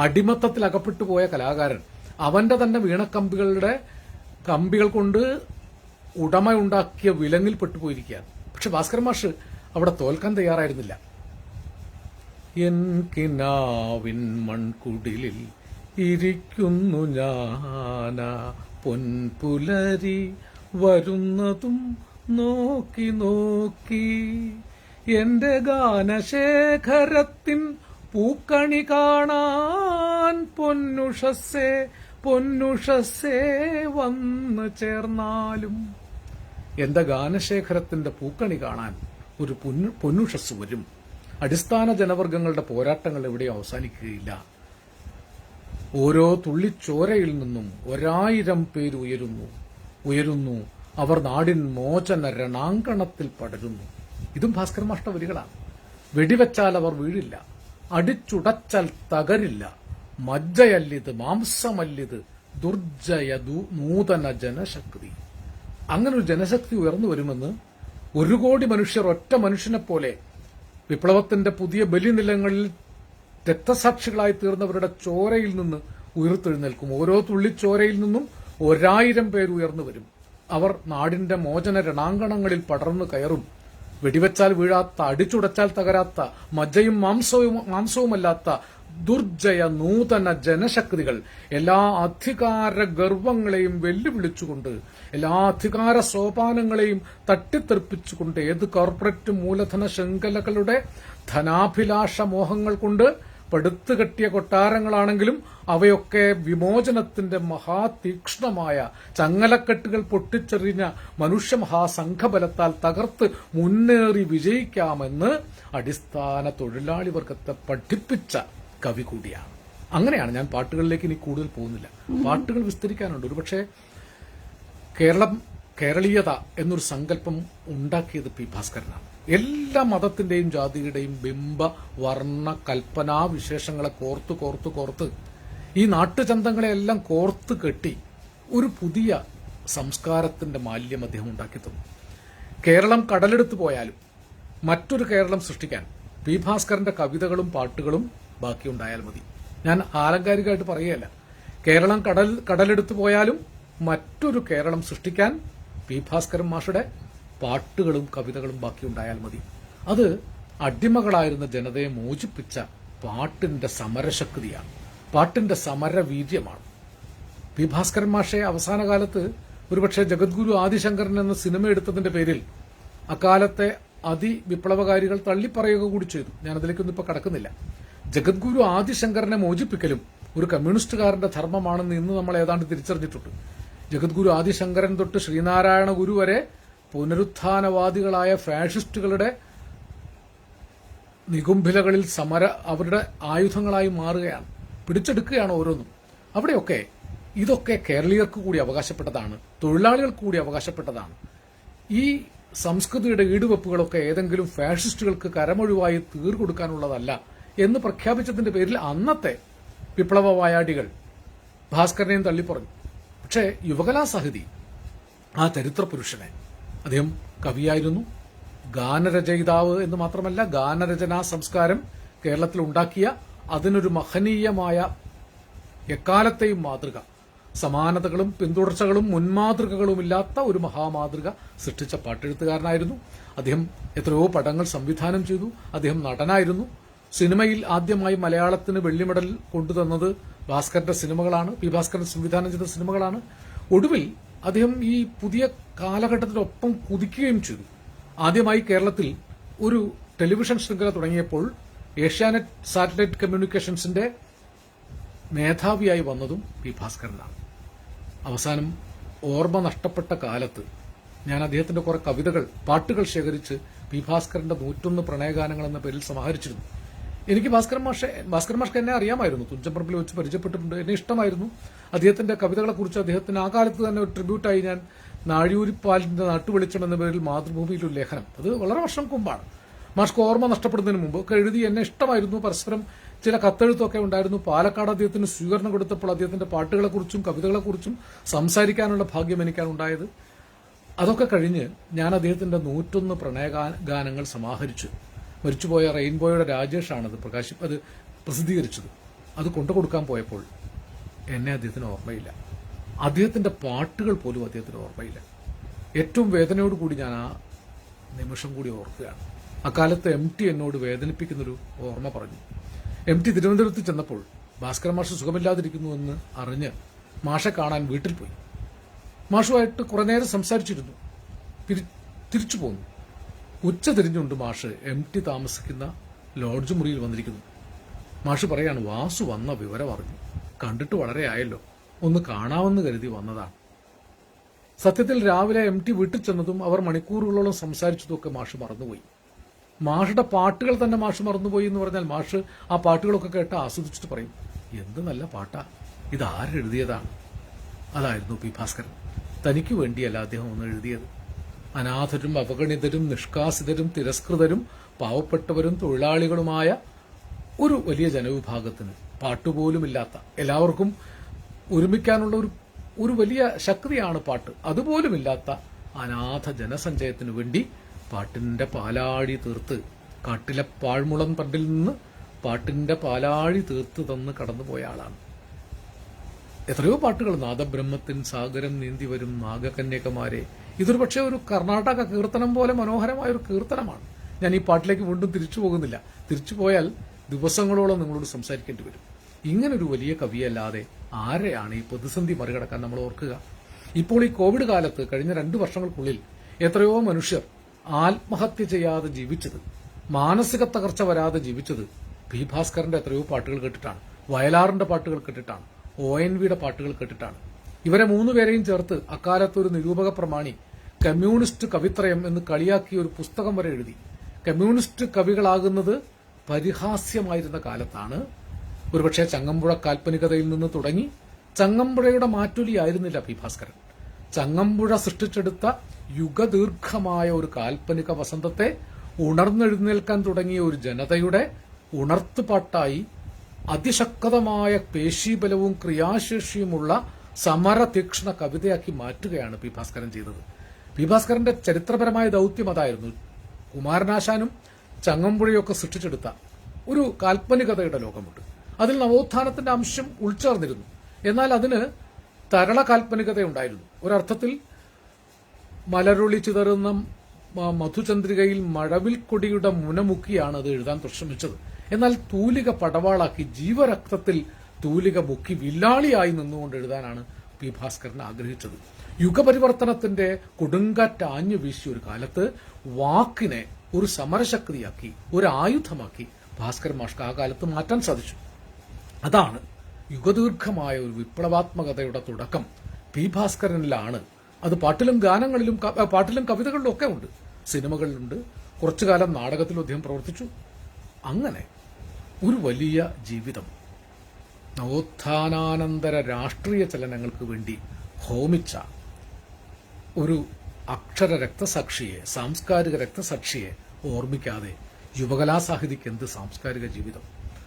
അടിമത്തത്തിൽ അകപ്പെട്ടു പോയ കലാകാരൻ അവന്റെ തന്നെ വീണക്കമ്പികളുടെ കമ്പികൾ കൊണ്ട് ഉടമയുണ്ടാക്കിയ വിലങ്ങിൽ പെട്ടുപോയിരിക്കുകയാണ്. പക്ഷെ ഭാസ്കരൻ മാഷ് അവിടെ തോൽക്കാൻ തയ്യാറായിരുന്നില്ല. എൻ കിനാവിൻ മൺകുടിലിൽ ഇരിക്കുന്നു ഞാന, പൊൻപുലരി വരുന്നതും നോക്കി നോക്കി, എന്റെ ഗാനശേഖരത്തിൻ പൂക്കണി കാണാൻ പൊന്നുഷസ്സേ പൊന്നുഷസ്സേ വന്നു ചേർന്നാലും. എന്റെ ഗാനശേഖരത്തിന്റെ പൂക്കണി കാണാൻ ഒരു പൊന്നുഷസ് വരും. അടിസ്ഥാന ജനവർഗങ്ങളുടെ പോരാട്ടങ്ങൾ എവിടെയും അവസാനിക്കുകയില്ല. ഓരോ തുള്ളിച്ചോരയിൽ നിന്നും 1000 പേര് ഉയരുന്നു. അവർ നാടിൻ മോചന രണാങ്കണത്തിൽ പടരുന്നു. ഇതും ഭാസ്കരൻ മാഷ്ട വരികളാണ്. വെടിവെച്ചാൽ അവർ വീഴില്ല, അടിച്ചുടച്ചാൽ തകരില്ല, മജ്ജയല്ലിത് മാംസമല്ലിത് ദുർജയ നൂതന ജനശക്തി. അങ്ങനൊരു ജനശക്തി ഉയർന്നു വരുമെന്ന് 1 കോടി മനുഷ്യർ ഒറ്റ മനുഷ്യനെപ്പോലെ വിപ്ലവത്തിന്റെ പുതിയ ബലിനിലങ്ങളിൽ രക്തസാക്ഷികളായി തീർന്നവരുടെ ചോരയിൽ നിന്ന് ഉയർത്തെഴുന്നേൽക്കും. ഓരോ തുള്ളിച്ചോരയിൽ നിന്നും 1000 പേരുയർന്നു വരും. അവർ നാടിന്റെ മോചന രണാങ്കണങ്ങളിൽ പടർന്നു കയറും. വെടിവെച്ചാൽ വീഴാത്ത, അടിച്ചുടച്ചാൽ തകരാത്ത, മജ്ജയും മാംസവുമല്ലാത്ത ദുർജയ നൂതന ജനശക്തികൾ എല്ലാ അധികാര ഗർവങ്ങളെയും വെല്ലുവിളിച്ചുകൊണ്ട്, എല്ലാ അധികാര സോപാനങ്ങളെയും തട്ടിത്തെറിപ്പിച്ചുകൊണ്ട്, ഏത് കോർപ്പറേറ്റ് മൂലധന ശൃംഖലകളുടെ ധനാഭിലാഷ മോഹങ്ങൾ കൊണ്ട് പടുത്തുകെട്ടിയ കൊട്ടാരങ്ങളാണെങ്കിലും അവയൊക്കെ വിമോചനത്തിന്റെ മഹാതീക്ഷ്ണമായ ചങ്ങലക്കെട്ടുകൾ പൊട്ടിച്ചെറിഞ്ഞ മനുഷ്യമഹാസംഘബലത്താൽ തകർത്ത് മുന്നേറി വിജയിക്കാമെന്ന് അടിസ്ഥാന തൊഴിലാളി വർഗത്തെ പഠിപ്പിച്ച കവി കൂടിയാണ്. അങ്ങനെയാണ്. ഞാൻ പാട്ടുകളിലേക്ക് ഇനി കൂടുതൽ പോകുന്നില്ല. പാട്ടുകൾ വിസ്തരിക്കാനുണ്ട്. ഒരുപക്ഷെ കേരളീയത എന്നൊരു സങ്കല്പം ഉണ്ടാക്കിയത് പി ഭാസ്കരനാണ്. എല്ലാ മതത്തിന്റെയും ജാതിയുടെയും ബിംബ വർണ്ണ കൽപ്പനാ വിശേഷങ്ങളെ കോർത്ത് ഈ നാട്ടുചന്തങ്ങളെല്ലാം കോർത്ത് കെട്ടി ഒരു പുതിയ സംസ്കാരത്തിന്റെ മാലിന്യം അദ്ദേഹം ഉണ്ടാക്കി തന്നു. കേരളം കടലെടുത്തു പോയാലും മറ്റൊരു കേരളം സൃഷ്ടിക്കാൻ പി ഭാസ്കരന്റെ കവിതകളും പാട്ടുകളും ബാക്കിയുണ്ടായാൽ മതി. ഞാൻ ആലങ്കാരികമായിട്ട് പറയുകയല്ല. കേരളം കടലെടുത്തു പോയാലും മറ്റൊരു കേരളം സൃഷ്ടിക്കാൻ പി ഭാസ്കരൻ മാഷുടെ പാട്ടുകളും കവിതകളും ബാക്കിയുണ്ടായാൽ മതി. അത് അടിമകളായിരുന്ന ജനതയെ മോചിപ്പിച്ച പാട്ടിന്റെ സമരശക്തിയാണ്, പാട്ടിന്റെ സമരവീര്യമാണ്. പി ഭാസ്കരൻ മാഷെ അവസാന കാലത്ത് ഒരുപക്ഷെ ജഗദ്ഗുരു ആദിശങ്കരൻ എന്ന സിനിമ എടുത്തതിന്റെ പേരിൽ അക്കാലത്തെ അതിവിപ്ലവകാരികൾ തള്ളിപ്പറയുക കൂടി ചെയ്തു. ഞാനതിലേക്കൊന്നും ഇപ്പൊ കടക്കുന്നില്ല. ജഗദ്ഗുരു ആദിശങ്കരനെ മോചിപ്പിക്കലും ഒരു കമ്മ്യൂണിസ്റ്റുകാരന്റെ ധർമ്മമാണെന്ന് ഇന്ന് നമ്മൾ ഏതാണ്ട് തിരിച്ചറിഞ്ഞിട്ടുണ്ട്. ജഗദ്ഗുരു ആദിശങ്കരൻ തൊട്ട് ശ്രീനാരായണ ഗുരു വരെ പുനരുത്ഥാനവാദികളായ ഫാഷിസ്റ്റുകളുടെ നികുംഭിലകളിൽ അവരുടെ ആയുധങ്ങളായി മാറുകയാണ്, പിടിച്ചെടുക്കുകയാണ് ഓരോന്നും. അവിടെയൊക്കെ ഇതൊക്കെ കേരളീയർക്ക് കൂടി അവകാശപ്പെട്ടതാണ്, തൊഴിലാളികൾക്ക് കൂടി അവകാശപ്പെട്ടതാണ്. ഈ സംസ്കൃതിയുടെ ഈടുവെപ്പുകളൊക്കെ ഏതെങ്കിലും ഫാഷിസ്റ്റുകൾക്ക് കരമൊഴിവായി തീർകൊടുക്കാനുള്ളതല്ല എന്ന് പ്രഖ്യാപിച്ചതിന്റെ പേരിൽ അന്നത്തെ വിപ്ലവ വായാടികൾ ഭാസ്കരനെയും തള്ളിപ്പറഞ്ഞു. പക്ഷേ യുവകലാസാഹിതി ആ ചരിത്ര പുരുഷനെ, അദ്ദേഹം കവിയായിരുന്നു, ഗാനരചയിതാവ് എന്ന് മാത്രമല്ല ഗാനരചനാ സംസ്കാരം കേരളത്തിൽ ഉണ്ടാക്കിയ അതിനൊരു മഹനീയമായ എക്കാലത്തെയും മാതൃക, സമാനതകളും പിന്തുടർച്ചകളും മുൻമാതൃകകളുമില്ലാത്ത ഒരു മഹാമാതൃക സൃഷ്ടിച്ച പാട്ടെഴുത്തുകാരനായിരുന്നു അദ്ദേഹം. എത്രയോ പടങ്ങൾ സംവിധാനം ചെയ്തു. അദ്ദേഹം നടനായിരുന്നു. സിനിമയിൽ ആദ്യമായി മലയാളത്തിന് വെള്ളിമെഡൽ കൊണ്ടുതന്നത് ഭാസ്കരന്റെ സിനിമകളാണ്, പി ഭാസ്കരൻ സംവിധാനം ചെയ്ത സിനിമകളാണ്. ഒടുവിൽ അദ്ദേഹം ഈ പുതിയ കാലഘട്ടത്തിനൊപ്പം കുതിക്കുകയും ചെയ്തു. ആദ്യമായി കേരളത്തിൽ ഒരു ടെലിവിഷൻ ശൃംഖല തുടങ്ങിയപ്പോൾ ഏഷ്യാനെറ്റ് സാറ്റലൈറ്റ് കമ്മ്യൂണിക്കേഷൻസിന്റെ മേധാവിയായി വന്നതും പി ഭാസ്കരനാണ്. അവസാനം ഓർമ്മ നഷ്ടപ്പെട്ട കാലത്ത് ഞാൻ അദ്ദേഹത്തിന്റെ കുറെ കവിതകൾ, പാട്ടുകൾ ശേഖരിച്ച് പി ഭാസ്കരന്റെ 101 പ്രണയഗാനങ്ങൾ എന്ന പേരിൽ സമാഹരിച്ചിരുന്നു. എനിക്ക് ഭാസ്കരൻ മാഷ്ക്ക് എന്നെ അറിയാമായിരുന്നു, തുഞ്ചൻപറമ്പിൽ വെച്ച് പരിചയപ്പെട്ടിട്ടുണ്ട്, എന്നെ ഇഷ്ടമായിരുന്നു. അദ്ദേഹത്തിന്റെ കവിതകളെക്കുറിച്ച് അദ്ദേഹത്തിന് ആ കാലത്ത് തന്നെ ഒരു ട്രിബ്യൂട്ടായി ഞാൻ നാഴിയൂരിപ്പാലിന്റെ നാട്ടുവെളിച്ചം എന്ന പേരിൽ മാതൃഭൂമിയിൽ ഒരു ലേഖനം, അത് വളരെ വർഷം മുമ്പാണ്, മാഷ്ക്ക് ഓർമ്മ നഷ്ടപ്പെടുന്നതിന് മുമ്പ് ഒക്കെ എഴുതി. എന്നെ ഇഷ്ടമായിരുന്നു. പരസ്പരം ചില കത്തെഴുത്തൊക്കെ ഉണ്ടായിരുന്നു. പാലക്കാട് അദ്ദേഹത്തിന് സ്വീകരണം കൊടുത്തപ്പോൾ അദ്ദേഹത്തിന്റെ പാട്ടുകളെക്കുറിച്ചും കവിതകളെക്കുറിച്ചും സംസാരിക്കാനുള്ള ഭാഗ്യം എനിക്കാണ് ഉണ്ടായത്. അതൊക്കെ കഴിഞ്ഞ് ഞാൻ അദ്ദേഹത്തിന്റെ 101 പ്രണയഗാനങ്ങൾ സമാഹരിച്ചു. മരിച്ചുപോയ റെയിൻബോയുടെ രാജേഷാണ് അത് പ്രസിദ്ധീകരിച്ചത്. അത് കൊണ്ടുകൊടുക്കാൻ പോയപ്പോൾ എന്നെ അദ്ദേഹത്തിന് ഓർമ്മയില്ല. അദ്ദേഹത്തിന്റെ പാട്ടുകൾ പോലും അദ്ദേഹത്തിന് ഓർമ്മയില്ല. ഏറ്റവും വേദനയോടുകൂടി ഞാൻ ആ നിമിഷം കൂടി ഓർക്കുകയാണ്. അക്കാലത്ത് MT എന്നോട് വേദനിപ്പിക്കുന്നൊരു ഓർമ്മ പറഞ്ഞു. MT തിരുവനന്തപുരത്ത് ചെന്നപ്പോൾ ഭാസ്കരൻ മാഷ് സുഖമില്ലാതിരിക്കുന്നുവെന്ന് അറിഞ്ഞ് മാഷെ കാണാൻ വീട്ടിൽ പോയി. മാഷുമായിട്ട് കുറെ നേരം സംസാരിച്ചിരുന്നു. തിരിച്ചു പോന്നു. ഉച്ച തിരിഞ്ഞുകൊണ്ട് മാഷ് MT താമസിക്കുന്ന ലോഡ്ജ് മുറിയിൽ വന്നിരിക്കുന്നു. മാഷ് പറയാണ്, വാസു വന്ന വിവരം അറിഞ്ഞു, കണ്ടിട്ട് വളരെ ആയല്ലോ, ഒന്ന് കാണാമെന്ന് കരുതി വന്നതാണ്. സത്യത്തിൽ രാവിലെ MT വീട്ടിൽ ചെന്നതും അവർ മണിക്കൂറുകളോളം സംസാരിച്ചതൊക്കെ മാഷ് മറന്നുപോയി. മാഷുടെ പാട്ടുകൾ തന്നെ മാഷ് മറന്നുപോയി എന്ന് പറഞ്ഞാൽ മാഷ് ആ പാട്ടുകളൊക്കെ കേട്ട് ആസ്വദിച്ചിട്ട് പറയും, എന്ത് നല്ല പാട്ടാ, ഇത് ആരെഴുതിയതാണ്? അതായിരുന്നു പി ഭാസ്കരൻ. തനിക്ക് വേണ്ടിയല്ല അദ്ദേഹം ഒന്ന് എഴുതിയത്. അനാഥരും അവഗണിതരും നിഷ്കാസിതരും തിരസ്കൃതരും പാവപ്പെട്ടവരും തൊഴിലാളികളുമായ ഒരു വലിയ ജനവിഭാഗത്തിന്, പാട്ടുപോലുമില്ലാത്ത, എല്ലാവർക്കും ഒരുമിക്കാനുള്ള ഒരു വലിയ ശക്തിയാണ് പാട്ട്, അതുപോലുമില്ലാത്ത അനാഥ ജനസഞ്ചയത്തിനു വേണ്ടി പാട്ടിന്റെ പാലാഴി തീർത്ത്, കാട്ടിലെ പാഴ്മുളം പണ്ടിൽ നിന്ന് പാട്ടിന്റെ പാലാഴി തീർത്ത് തന്ന് കടന്നുപോയ ആളാണ്. എത്രയോ പാട്ടുകൾ, നാദബ്രഹ്മത്തിൻ സാഗരം നീന്തി വരും നാഗകന്യകമാരെ, ഇതൊരു പക്ഷേ ഒരു കർണാടക കീർത്തനം പോലെ മനോഹരമായ ഒരു കീർത്തനമാണ്. ഞാൻ ഈ പാട്ടിലേക്ക് വീണ്ടും തിരിച്ചു പോകുന്നില്ല. തിരിച്ചു പോയാൽ ദിവസങ്ങളോളം നിങ്ങളോട് സംസാരിക്കേണ്ടി വരും. ഇങ്ങനൊരു വലിയ കവിയല്ലാതെ ആരെയാണ് ഈ പ്രതിസന്ധി മറികടക്കാൻ നമ്മൾ ഓർക്കുക? ഇപ്പോൾ ഈ കോവിഡ് കാലത്ത് കഴിഞ്ഞ 2 വർഷങ്ങൾക്കുള്ളിൽ എത്രയോ മനുഷ്യർ ആത്മഹത്യ ചെയ്യാതെ ജീവിച്ചത്, മാനസിക തകർച്ച വരാതെ ജീവിച്ചത് പി ഭാസ്കരന്റെ എത്രയോ പാട്ടുകൾ കേട്ടിട്ടാണ്, വയലാറിന്റെ പാട്ടുകൾ കേട്ടിട്ടാണ്, ONVയുടെ പാട്ടുകൾ കേട്ടിട്ടാണ്. ഇവരെ 3 പേരെയും ചേർത്ത് അക്കാലത്ത് ഒരു നിരൂപക പ്രമാണി കമ്മ്യൂണിസ്റ്റ് കവിത്രയം എന്ന് കളിയാക്കിയ ഒരു പുസ്തകം വരെ എഴുതി. കമ്മ്യൂണിസ്റ്റ് കവികളാകുന്നത് പരിഹാസ്യമായിരുന്ന കാലത്താണ്. ഒരുപക്ഷെ ചങ്ങമ്പുഴ കാൽപ്പനികതയിൽ നിന്ന് തുടങ്ങി ചങ്ങമ്പുഴയുടെ മാറ്റൊലിയായിരുന്നില്ല പി ഭാസ്കരൻ. ചങ്ങമ്പുഴ സൃഷ്ടിച്ചെടുത്ത യുഗദീർഘമായ ഒരു കാൽപ്പനിക വസന്തത്തെ ഉണർന്നെഴുന്നേൽക്കാൻ തുടങ്ങിയ ഒരു ജനതയുടെ ഉണർത്തുപാട്ടായി അതിശക്തമായ പേശീബലവും ക്രിയാശേഷിയുമുള്ള സമരതീക്ഷ്ണ കവിതയാക്കി മാറ്റുകയാണ് പി ഭാസ്കരൻ ചെയ്തത്. പി ഭാസ്കരന്റെ ചരിത്രപരമായ ദൌത്യം അതായിരുന്നു. കുമാരനാശാനും ചങ്ങമ്പുഴയൊക്കെ സൃഷ്ടിച്ചെടുത്ത ഒരു കാൽപ്പനികതയുടെ ലോകമുണ്ട്. അതിൽ നവോത്ഥാനത്തിന്റെ അംശം ഉൾച്ചേർന്നിരുന്നു. എന്നാൽ അതിന് തരള കാൽപ്പനികതയുണ്ടായിരുന്നു. ഒരർത്ഥത്തിൽ മലരൊളി ചിതറുന്ന മധുചന്ദ്രികയിൽ മഴവിൽ കൊടിയുടെ മുനമുക്കിയാണ് അത് എഴുതാൻ ശ്രമിച്ചത്. എന്നാൽ തൂലിക പടവാളാക്കി ജീവരക്തത്തിൽ തൂലിക മുക്കി വില്ലാളിയായി നിന്നുകൊണ്ട് എഴുതാനാണ് പി ഭാസ്കരൻ ആഗ്രഹിച്ചത്. യുഗപരിവർത്തനത്തിന്റെ കൊടുങ്കാറ്റ് ആഞ്ഞു വീശിയ ഒരു കാലത്ത് വാക്കിനെ ഒരു സമരശക്തിയാക്കി, ഒരു ആയുധമാക്കി ഭാസ്കരൻ മാഷ്ക്ക് ആ കാലത്ത് മാറ്റാൻ സാധിച്ചു. അതാണ് യുഗദീർഘമായ ഒരു വിപ്ലവാത്മകതയുടെ തുടക്കം പി ഭാസ്കരനിലാണ്. അത് പാട്ടിലും ഗാനങ്ങളിലും പാട്ടിലും കവിതകളിലും ഒക്കെ ഉണ്ട്, സിനിമകളിലുണ്ട്. കുറച്ചു കാലം നാടകത്തിലും അദ്ദേഹം പ്രവർത്തിച്ചു. അങ്ങനെ ഒരു വലിയ ജീവിതം നവോത്ഥാനാനന്തര രാഷ്ട്രീയ ചലനങ്ങൾക്ക് വേണ്ടി ഹോമിച്ച ഒരു അക്ഷര രക്തസാക്ഷിയെ, സാംസ്കാരിക രക്തസാക്ഷിയെ ഓർമ്മിക്കാതെ യുവകലാസാഹിതിക്ക് എന്ത് സാംസ്കാരിക ജീവിതം?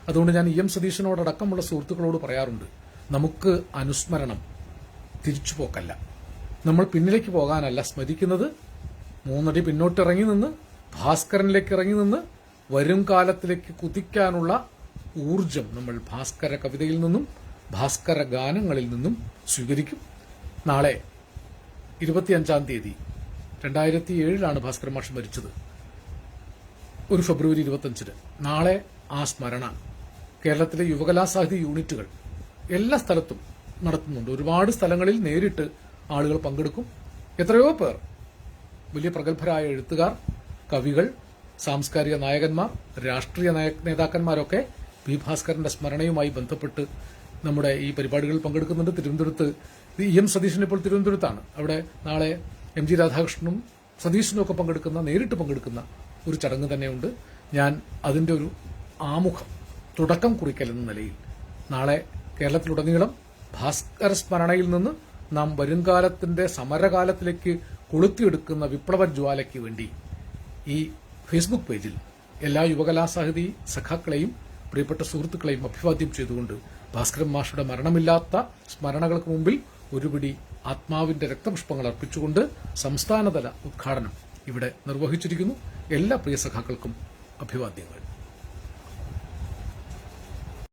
അതുകൊണ്ട് ഞാൻ EM സതീശനോടക്കമുള്ള സുഹൃത്തുക്കളോട് പറയാറുണ്ട്, നമുക്ക് അനുസ്മരണം തിരിച്ചുപോക്കല്ല. നമ്മൾ പിന്നിലേക്ക് പോകാനല്ല സ്മരിക്കുന്നത്. 3 അടി പിന്നോട്ടിറങ്ങി നിന്ന് ഭാസ്കരനിലേക്ക് ഇറങ്ങി നിന്ന് വരും കാലത്തിലേക്ക് കുതിക്കാനുള്ള ഊർജം നമ്മൾ ഭാസ്കര കവിതയിൽ നിന്നും ഭാസ്കര ഗാനങ്ങളിൽ നിന്നും സ്വീകരിക്കും. നാളെ 25-ാം തീയതി 2007 ഭാസ്കരൻ മാഷ് മരിച്ചത്. ഒരു ഫെബ്രുവരി 25-ന് നാളെ ആ സ്മരണ കേരളത്തിലെ യുവകലാസാഹിത്യ യൂണിറ്റുകൾ എല്ലാ സ്ഥലത്തും നടത്തുന്നുണ്ട്. ഒരുപാട് സ്ഥലങ്ങളിൽ നേരിട്ട് ആളുകൾ പങ്കെടുക്കും. എത്രയോ പേർ, വലിയ പ്രഗത്ഭരായ എഴുത്തുകാർ, കവികൾ, സാംസ്കാരിക നായകന്മാർ, രാഷ്ട്രീയ നേതാക്കന്മാരൊക്കെ പി ഭാസ്കരന്റെ സ്മരണയുമായി ബന്ധപ്പെട്ട് നമ്മുടെ ഈ പരിപാടികളിൽ പങ്കെടുക്കുന്നുണ്ട്. തിരുവനന്തപുരത്ത് EM സതീശൻ ഇപ്പോൾ തിരുവനന്തപുരത്താണ്. അവിടെ നാളെ MG രാധാകൃഷ്ണനും സതീശനും ഒക്കെ നേരിട്ട് പങ്കെടുക്കുന്ന ഒരു ചടങ്ങ് തന്നെയുണ്ട്. ഞാൻ അതിന്റെ ഒരു ആമുഖം, തുടക്കം കുറിക്കൽ എന്ന നിലയിൽ നാളെ കേരളത്തിലുടനീളം ഭാസ്കര സ്മരണയിൽ നിന്ന് നാം വരുംകാലത്തിന്റെ സമരകാലത്തിലേക്ക് കൊളുത്തിയെടുക്കുന്ന വിപ്ലവ ജ്വാലയ്ക്ക് വേണ്ടി ഈ ഫേസ്ബുക്ക് പേജിൽ എല്ലാ യുവകലാസാഹിതി സഖാക്കളെയും പ്രിയപ്പെട്ട സുഹൃത്തുക്കളെയും അഭിവാദ്യം ചെയ്തുകൊണ്ട് ഭാസ്കരൻ മാഷുടെ മരണമില്ലാത്ത സ്മരണകൾക്ക് മുമ്പിൽ ഒരുപിടി ആത്മാവിന്റെ രക്തപുഷ്പങ്ങൾ അർപ്പിച്ചുകൊണ്ട് സംസ്ഥാനതല ഉദ്ഘാടനം ഇവിടെ നിർവഹിച്ചിരിക്കുന്നു. എല്ലാ പ്രിയ സഖാക്കൾക്കും അഭിവാദ്യങ്ങൾ.